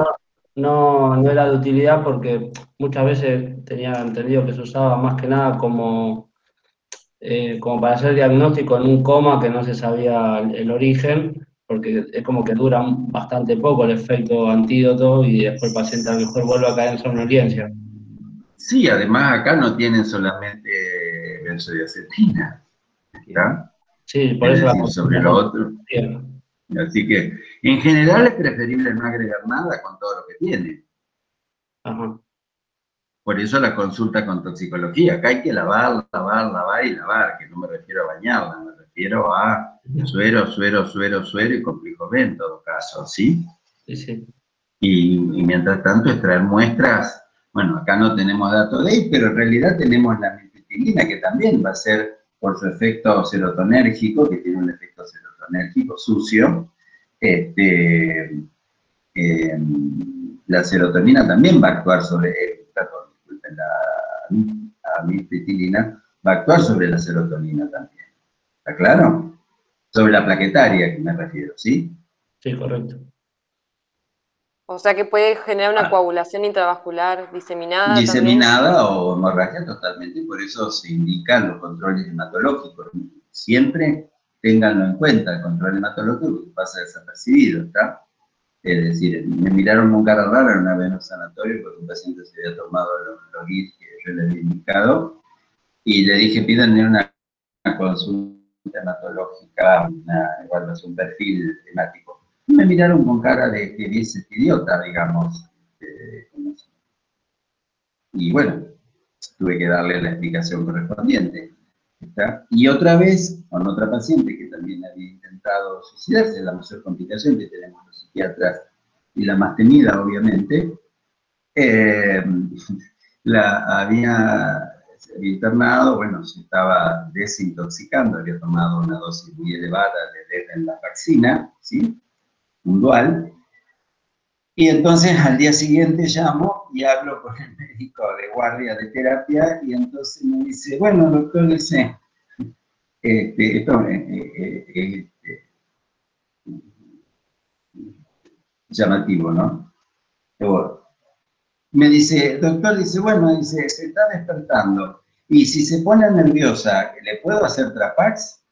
no era de utilidad porque muchas veces tenía entendido que se usaba más que nada como para hacer diagnóstico en un coma que no se sabía el origen, porque es como que dura bastante poco el efecto antídoto y después el paciente a lo mejor vuelve a caer en somnolencia. Sí, además acá no tienen solamente benzodiazepina, ¿está? Sí, por Es eso decir, sobre lo otro. Bien. Así que, en general es preferible no agregar nada con todo lo que tiene. Ajá. Por eso la consulta con toxicología. Acá hay que lavar y lavar, que no me refiero a bañarla, me refiero a suero y complejo B en todo caso, ¿sí? Sí. Y mientras tanto extraer muestras, bueno, acá no tenemos datos de ahí, pero en realidad tenemos la amitriptilina, que también va a ser por su efecto serotonérgico, que tiene un efecto serotonérgico sucio. La serotonina también va a actuar sobre, la amitriptilina va a actuar sobre la serotonina también. ¿Está claro? Sobre la plaquetaria, que me refiero, ¿sí? Sí, correcto. O sea que puede generar una coagulación intravascular diseminada Diseminada también. o hemorragia totalmente, por eso se indican los controles hematológicos. Siempre ténganlo en cuenta, el control hematológico que pasa desapercibido, ¿está? Es decir, me miraron con cara rara una vez en un sanatorio porque un paciente se había tomado los guías que yo le había indicado y le dije, pídanle una consulta hematológica, una evaluación, un perfil hemático. Y me miraron con cara de que es este idiota, digamos. Y bueno, tuve que darle la explicación correspondiente. ¿Está? Y otra vez, con otra paciente que también había intentado suicidarse, la mayor complicación que tenemos los psiquiatras y la más temida, obviamente, se había internado, bueno, se estaba desintoxicando, había tomado una dosis muy elevada de venlafaxina, ¿sí? Un dual. Y entonces al día siguiente llamo y hablo con el médico de guardia de terapia y entonces me dice, bueno, doctor, dice, esto es llamativo, ¿no? Pero me dice, doctor, dice, bueno, dice, se está despertando. Y si se pone nerviosa, ¿le puedo hacer Trapax?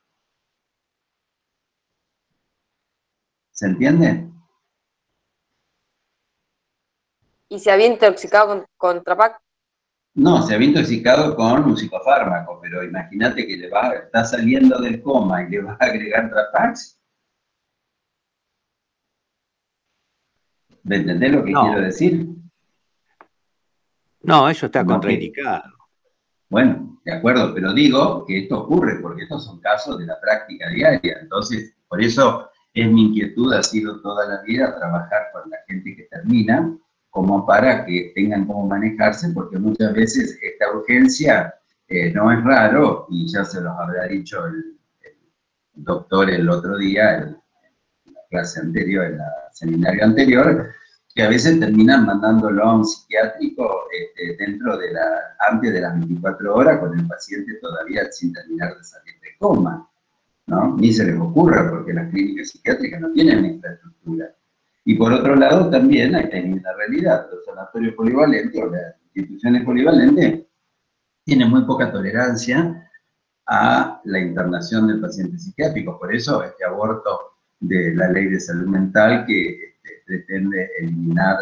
¿Se entiende? ¿Y se había intoxicado con Trapac? No, se había intoxicado con un psicofármaco, pero imagínate que está saliendo del coma y le vas a agregar Trapax. ¿Me entendés lo que quiero decir? No, eso está Como que, contraindicado. bueno, de acuerdo, pero digo que esto ocurre porque estos son casos de la práctica diaria. Entonces, por eso es mi inquietud, ha sido toda la vida trabajar con la gente que termina, como para que tengan cómo manejarse, porque muchas veces esta urgencia no es raro, y ya se los habrá dicho el doctor el otro día, en la clase anterior, en el seminario anterior, que a veces terminan mandándolo a un psiquiátrico antes de las 24 horas, con el paciente todavía sin terminar de salir de coma, ¿no? Ni se les ocurra, porque las clínicas psiquiátricas no tienen infraestructura. Y por otro lado, también hay la realidad, los sanatorios polivalentes o las instituciones polivalentes tienen muy poca tolerancia a la internación del paciente psiquiátrico. Por eso este aborto de la ley de salud mental que pretende eliminar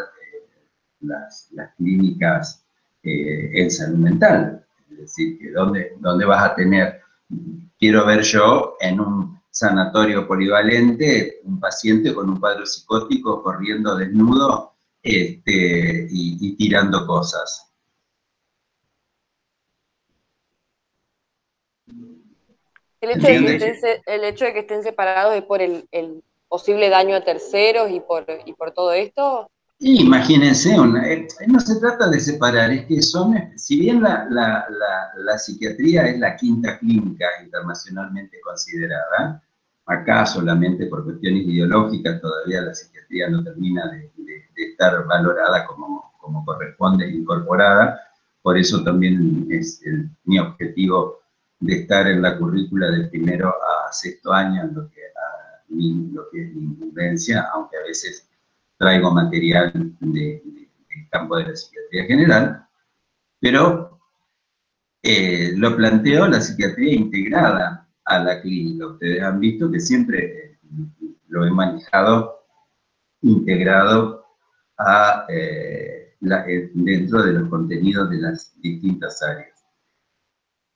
las clínicas en salud mental. Es decir, que ¿dónde vas a tener? Quiero ver yo en un sanatorio polivalente un paciente con un cuadro psicótico corriendo desnudo y tirando cosas. El hecho de que estén separados es por el posible daño a terceros y por todo esto. Imagínense, no se trata de separar, es que si bien la psiquiatría es la quinta clínica internacionalmente considerada, acá solamente por cuestiones ideológicas todavía la psiquiatría no termina de estar valorada como corresponde, incorporada, por eso también es mi objetivo de estar en la currícula de primero a sexto año en lo que es mi incumbencia, aunque a veces traigo material del campo de la psiquiatría general, pero lo planteo la psiquiatría integrada a la clínica. Ustedes han visto que siempre lo he manejado integrado dentro de los contenidos de las distintas áreas.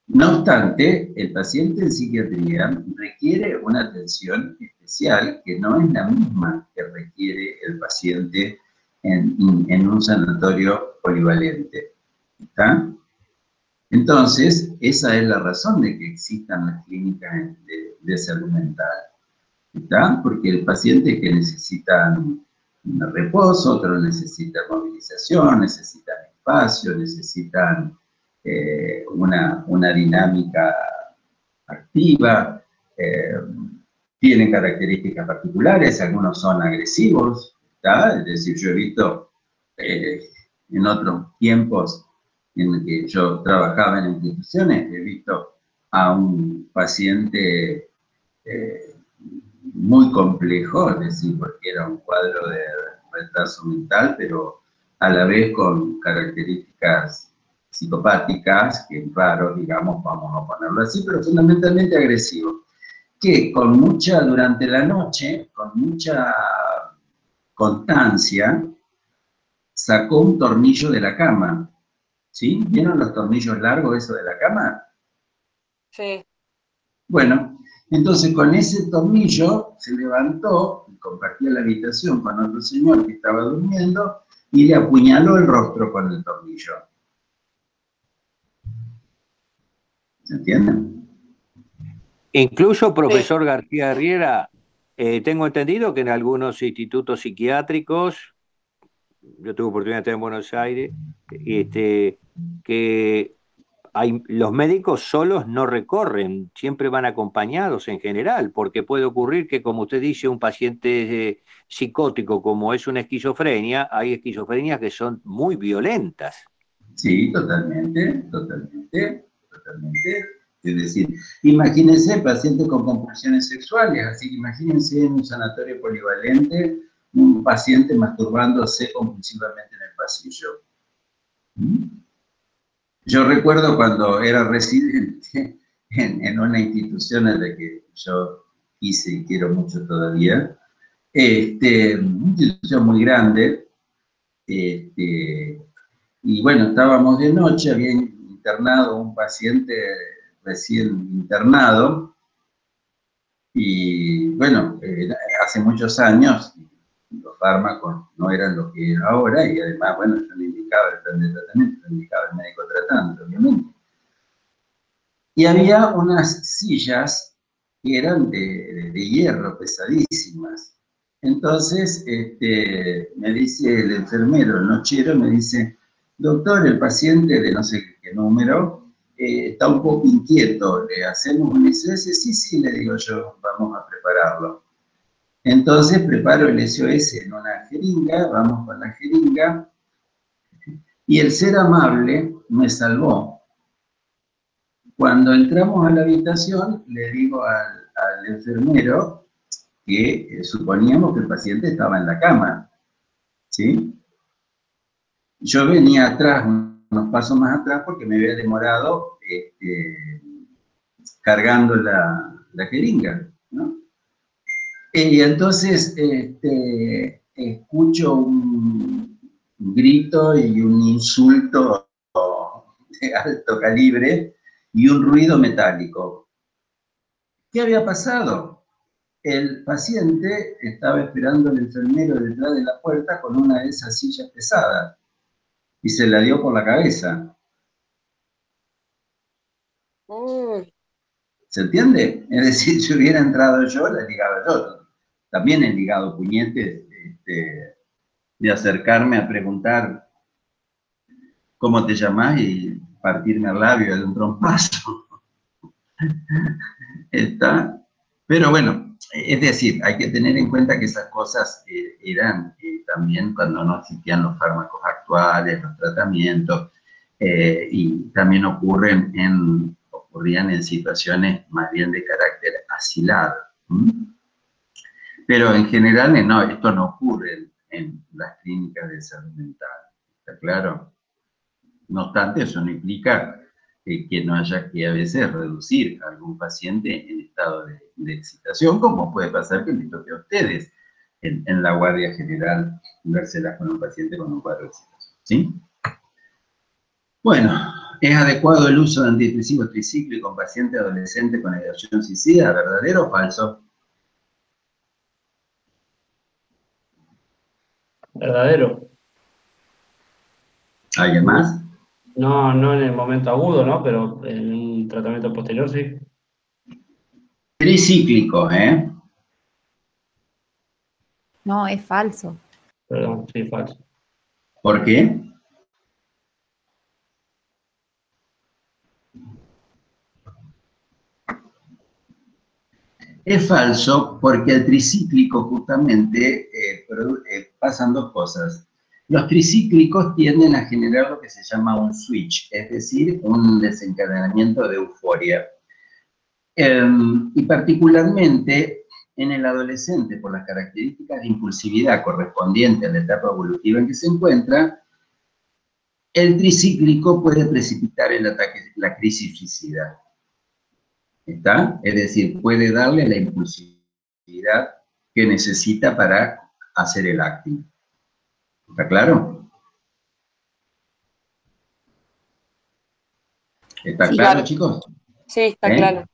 No obstante, el paciente en psiquiatría requiere una atención especial que no es la misma que requiere el paciente en un sanatorio polivalente. ¿Está? Entonces, esa es la razón de que existan las clínicas de salud mental. ¿Está? Porque el paciente que necesita reposo, otros necesitan movilización, necesitan espacio, necesitan una dinámica activa, tienen características particulares, algunos son agresivos, ¿está? Es decir, yo he visto en otros tiempos en que yo trabajaba en instituciones, he visto a un paciente muy complejo, es decir, porque era un cuadro de retraso mental, pero a la vez con características psicopáticas, que es raro, digamos, vamos a ponerlo así, pero fundamentalmente agresivo, que durante la noche, con mucha constancia, sacó un tornillo de la cama, ¿sí? ¿Vieron los tornillos largos eso de la cama? Sí. Bueno, entonces con ese tornillo se levantó y compartía la habitación con otro señor que estaba durmiendo y le apuñaló el rostro con el tornillo. ¿Se entienden? Incluso, profesor García Riera, Tengo entendido que en algunos institutos psiquiátricos, yo tuve oportunidad de estar en Buenos Aires, que los médicos solos no recorren, siempre van acompañados en general, porque puede ocurrir que, como usted dice, un paciente psicótico, como es una esquizofrenia, hay esquizofrenias que son muy violentas. Sí, totalmente, totalmente, totalmente. Es decir, imagínense pacientes con compulsiones sexuales, así que imagínense en un sanatorio polivalente un paciente masturbándose compulsivamente en el pasillo. Yo recuerdo cuando era residente en una institución en la que yo quise y quiero mucho todavía, una institución muy grande, y bueno, estábamos de noche, había internado un paciente recién internado, y bueno, hace muchos años los fármacos no eran lo que es ahora, y además, bueno, yo le indicaba el plan de tratamiento, le indicaba el médico tratante, obviamente. Y había unas sillas que eran de hierro, pesadísimas. Entonces, me dice el enfermero, el nochero, me dice, doctor, el paciente de no sé qué número está un poco inquieto, ¿le hacemos un SOS? Sí, sí, le digo yo, vamos a prepararlo. Entonces preparo el SOS en una jeringa, vamos con la jeringa, y el ser amable me salvó. Cuando entramos a la habitación, le digo al enfermero que suponíamos que el paciente estaba en la cama, ¿sí? Yo venía atrás, unos pasos más atrás, porque me había demorado cargando la jeringa, ¿no? Y entonces escucho un grito y un insulto de alto calibre y un ruido metálico. ¿Qué había pasado? El paciente estaba esperando al enfermero detrás de la puerta con una de esas sillas pesadas y se la dio por la cabeza. ¿Se entiende? Es decir, si hubiera entrado yo, la ligaba yo. También he ligado puñetes de acercarme a preguntar cómo te llamás y partirme el labio de un trompazo. ¿Está? Pero bueno, es decir, hay que tener en cuenta que esas cosas eran también cuando no existían los fármacos actuales, los tratamientos, y también ocurrían en situaciones más bien de carácter asilado. Pero en general, no, esto no ocurre en las clínicas de salud mental, ¿está claro? No obstante, eso no implica que no haya que a veces reducir a algún paciente en estado de excitación, como puede pasar que les toque a ustedes en la guardia general vérselas con un paciente con un cuadro de excitación, ¿sí? Bueno, ¿es adecuado el uso de antidepresivos tricíclicos con paciente adolescente con ideación suicida? ¿Verdadero o falso? Verdadero. ¿Alguien más? No, no en el momento agudo, ¿no? Pero en un tratamiento posterior sí. Tricíclicos, ¿eh? No, es falso. Perdón, sí, falso. ¿Por qué? Es falso porque el tricíclico justamente pasan dos cosas. Los tricíclicos tienden a generar lo que se llama un switch, es decir, un desencadenamiento de euforia. Y particularmente en el adolescente, por las características de impulsividad correspondiente a la etapa evolutiva en que se encuentra, el tricíclico puede precipitar el ataque, la crisis suicida. ¿Está? Es decir, puede darle la impulsividad que necesita para hacer el acting. ¿Está claro? ¿Está Sí, claro, claro. chicos? Sí, está claro.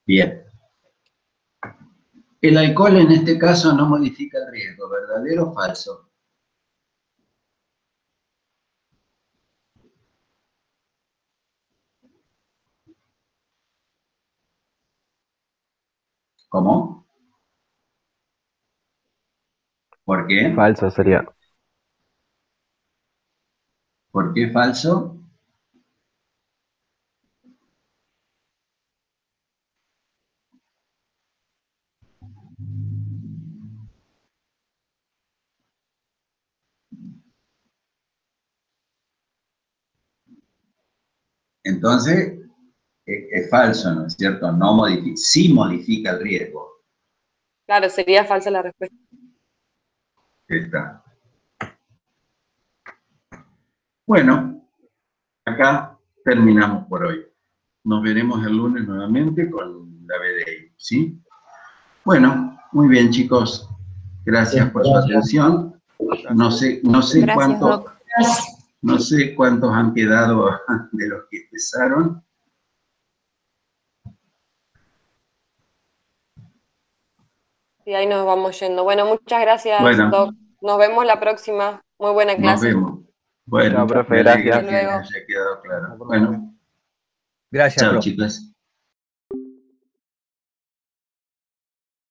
Bien. El alcohol en este caso no modifica el riesgo, ¿verdadero o falso? ¿Cómo? ¿Por qué? Falso sería. ¿Por qué falso? Entonces, es falso, ¿no es cierto? No modifica, sí modifica el riesgo. Claro, sería falsa la respuesta. Está. Bueno, acá terminamos por hoy. Nos veremos el lunes nuevamente con la BDI, ¿sí? Bueno, muy bien, chicos. Gracias por su atención. No sé Gracias, cuánto... Doc. No sé cuántos han quedado de los que empezaron. Y ahí nos vamos yendo. Bueno, muchas gracias, Bueno. Doc. Nos vemos la próxima. Muy buena clase. Nos vemos. Bueno, Chao, profe, me alegra gracias. que haya quedado claro. Bueno, Gracias, chao, profe. chicos.